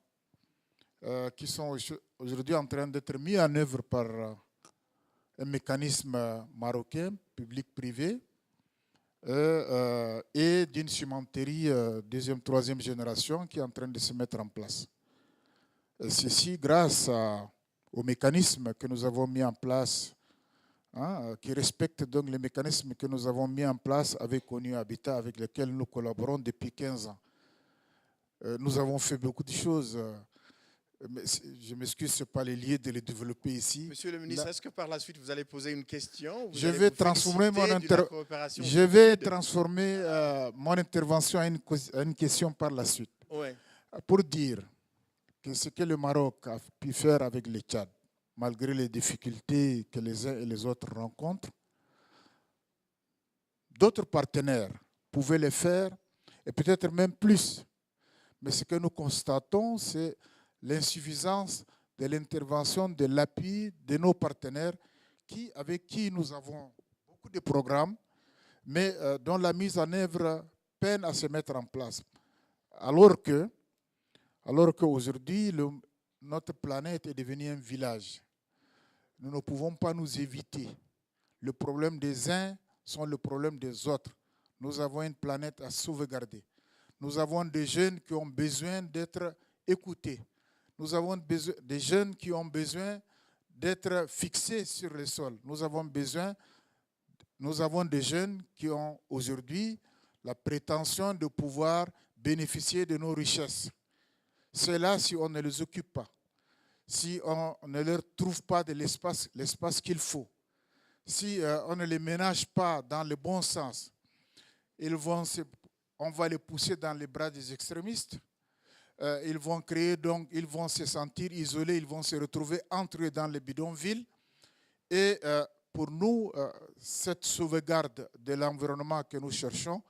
qui sont aujourd'hui en train d'être mis en œuvre par un mécanisme marocain, public-privé, et d'une cimenterie deuxième, troisième génération qui est en train de se mettre en place. Et ceci grâce au mécanisme que nous avons mis en place, hein, qui respecte donc les mécanismes que nous avons mis en place avec ONU Habitat, avec lesquels nous collaborons depuis 15 ans. Nous avons fait beaucoup de choses. Mais je m'excuse, ce n'est pas les liés de les développer ici. Monsieur le ministre, est-ce que par la suite vous allez poser une question? Je vais transformer mon intervention à une question par la suite. Ouais. Pour dire que ce que le Maroc a pu faire avec le Tchad, malgré les difficultés que les uns et les autres rencontrent, d'autres partenaires pouvaient le faire, et peut-être même plus. Mais ce que nous constatons, c'est l'insuffisance de l'intervention, de l'appui de nos partenaires avec qui nous avons beaucoup de programmes, mais dont la mise en œuvre peine à se mettre en place. Alors qu'aujourd'hui, notre planète est devenue un village. Nous ne pouvons pas nous éviter. Le problème des uns sont le problème des autres. Nous avons une planète à sauvegarder. Nous avons des jeunes qui ont besoin d'être écoutés. Nous avons des jeunes qui ont besoin d'être fixés sur le sol. Nous avons des jeunes qui ont aujourd'hui la prétention de pouvoir bénéficier de nos richesses. Cela, si on ne les occupe pas, si on ne leur trouve pas de l'espace qu'il faut, si on ne les ménage pas dans le bon sens, on va les pousser dans les bras des extrémistes. Ils vont se sentir isolés, ils vont se retrouver entre eux dans les bidonvilles. Et pour nous, cette sauvegarde de l'environnement que nous cherchons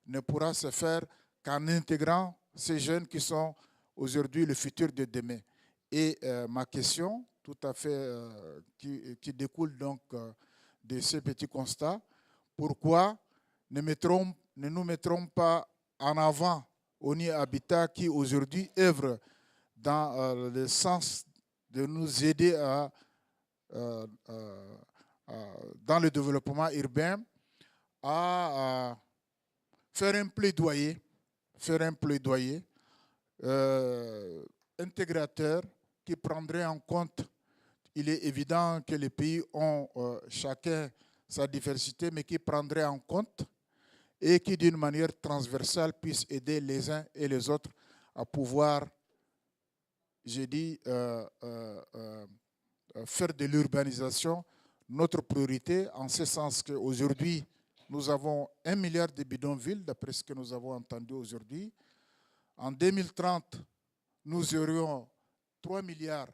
ne pourra se faire qu'en intégrant ces jeunes qui sont aujourd'hui le futur de demain. Et ma question, tout à fait, qui découle donc de ces petits constats, pourquoi ne nous mettrons pas en avant ONU Habitat qui aujourd'hui œuvre dans le sens de nous aider dans le développement urbain à faire un plaidoyer intégrateur qui prendrait en compte il est évident que les pays ont chacun sa diversité, mais qui prendrait en compte et qui, d'une manière transversale, puisse aider les uns et les autres à pouvoir, j'ai dit, faire de l'urbanisation notre priorité, en ce sens qu'aujourd'hui, nous avons 1 milliard de bidonvilles, d'après ce que nous avons entendu aujourd'hui. En 2030, nous aurions 3 milliards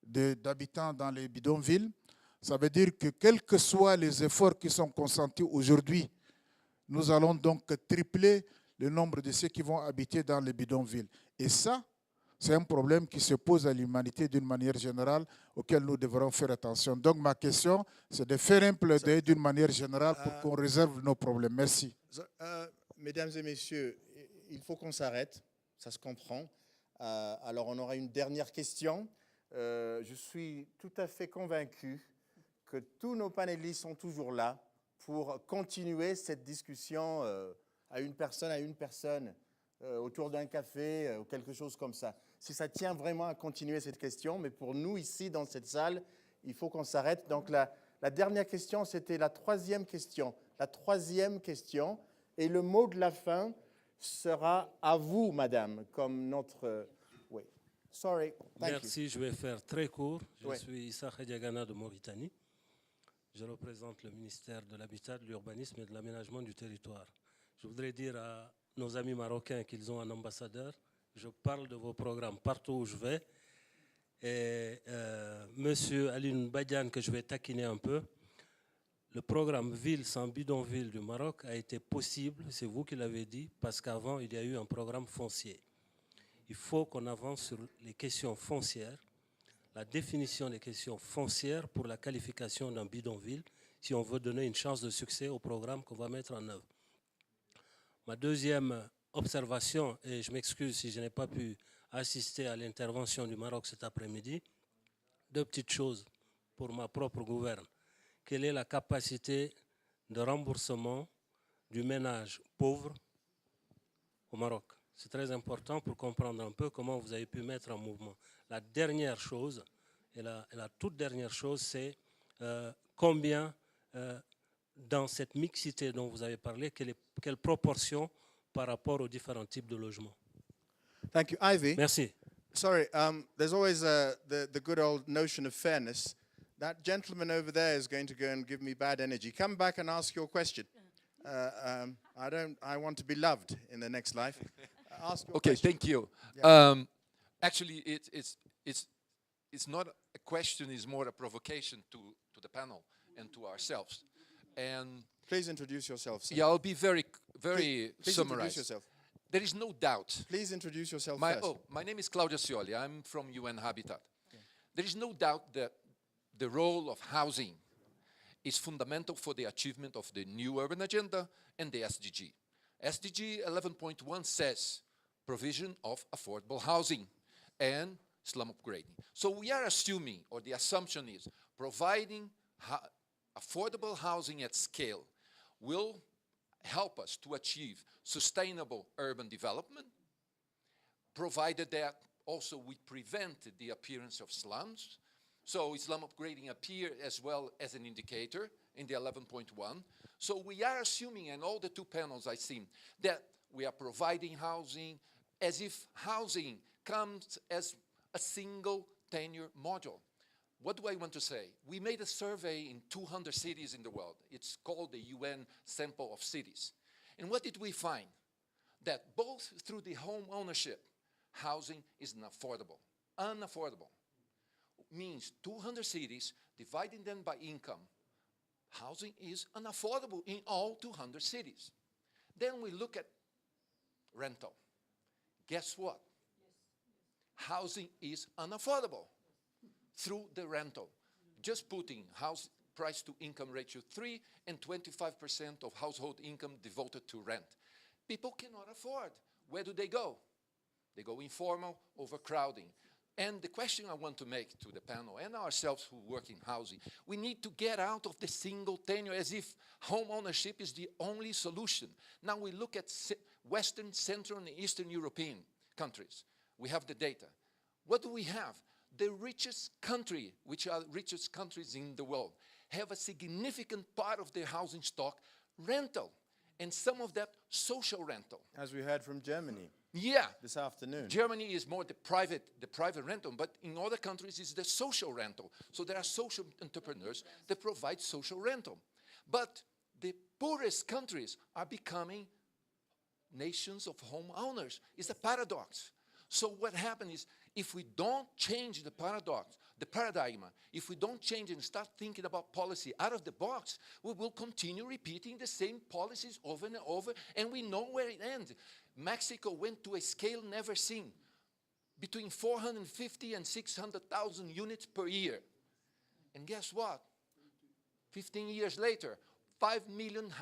d'habitants dans les bidonvilles. Ça veut dire que quels que soient les efforts qui sont consentis aujourd'hui, nous allons donc tripler le nombre de ceux qui vont habiter dans les bidonvilles. Et ça, c'est un problème qui se pose à l'humanité d'une manière générale, auquel nous devrons faire attention. Donc ma question, c'est de faire un plaidoyer d'une manière générale pour qu'on réserve nos problèmes. Merci. Mesdames et messieurs, il faut qu'on s'arrête, ça se comprend. Alors on aura une dernière question. Je suis tout à fait convaincu que tous nos panélistes sont toujours là pour continuer cette discussion à une personne, autour d'un café ou quelque chose comme ça. Si ça tient vraiment à continuer cette question, mais pour nous ici dans cette salle, il faut qu'on s'arrête. Donc la dernière question, c'était la troisième question. La troisième question, et le mot de la fin sera à vous, madame, comme notre... Oui. Sorry. Merci, je vais faire très court. Je Oui. suis Issa Khadiagana de Mauritanie. Je représente le ministère de l'Habitat, de l'Urbanisme et de l'Aménagement du territoire. Je voudrais dire à nos amis marocains qu'ils ont un ambassadeur. Je parle de vos programmes partout où je vais. Et Monsieur Alioune Badiane, que je vais taquiner un peu, le programme Ville sans bidonville du Maroc a été possible, c'est vous qui l'avez dit, parce qu'avant, il y a eu un programme foncier. Il faut qu'on avance sur les questions foncières, la définition des questions foncières pour la qualification d'un bidonville, si on veut donner une chance de succès au programme qu'on va mettre en œuvre. Ma deuxième observation, et je m'excuse si je n'ai pas pu assister à l'intervention du Maroc cet après-midi, deux petites choses pour ma propre gouverne. Quelle est la capacité de remboursement du ménage pauvre au Maroc? C'est très important pour comprendre un peu comment vous avez pu mettre en mouvement. La dernière chose, et la toute dernière chose, c'est combien, dans cette mixité dont vous avez parlé, quelle proportion par rapport aux différents types de logements. Thank you. Ivy? Merci. Sorry, there's always the good old notion of fairness. That gentleman over there is going to go and give me bad energy. Come back and ask your question. I want to be loved in the next life. Ask your Okay, question. thank you. Yeah. Actually, it's not a question, it's more a provocation to the panel and to ourselves. And Please introduce yourself, sir. yeah, I'll be very Please introduce summarized. yourself. There is no doubt. Please introduce yourself first. My name is Claudio Scioli. I'm from UN Habitat. There is no doubt that the role of housing is fundamental for the achievement of the new urban agenda and the SDG. SDG 11.1 says provision of affordable housing and slum upgrading. So we are assuming, or the assumption is, providing affordable housing at scale will help us to achieve sustainable urban development, provided that also we prevent the appearance of slums. So slum upgrading appear as well as an indicator in the 11.1. So we are assuming, and all the two panels I've seen, that we are providing housing as if housing comes as a single tenure module. What do I want to say? We made a survey in 200 cities in the world. It's called the UN Sample of Cities. And what did we find? That both through the home ownership, housing is unaffordable. Means 200 cities, dividing them by income, housing is unaffordable in all 200 cities. Then we look at rental. Guess what? Housing is unaffordable through the rental. Just putting house price to income ratio 3 and 25% of household income devoted to rent. People cannot afford. Where do they go? They go informal, overcrowding. And the question I want to make to the panel and ourselves who work in housing, we need to get out of the single tenure as if home ownership is the only solution. Now we look at Western, Central, and Eastern European countries. We have the data. What do we have? the richest country, which are richest countries in the world, have a significant part of their housing stock rental, and some of that social rental. As we heard from Germany Yeah, this afternoon. Germany is more the private rental, but in other countries it's the social rental. So there are social entrepreneurs that provide social rental. But the poorest countries are becoming nations of homeowners. It's a paradox. So what happens is, if we don't change the paradigm, if we don't change and start thinking about policy out of the box, we will continue repeating the same policies over and over, and we know where it ends. Mexico went to a scale never seen, between 450 and 600,000 units per year. And guess what? 15 years later, 5 million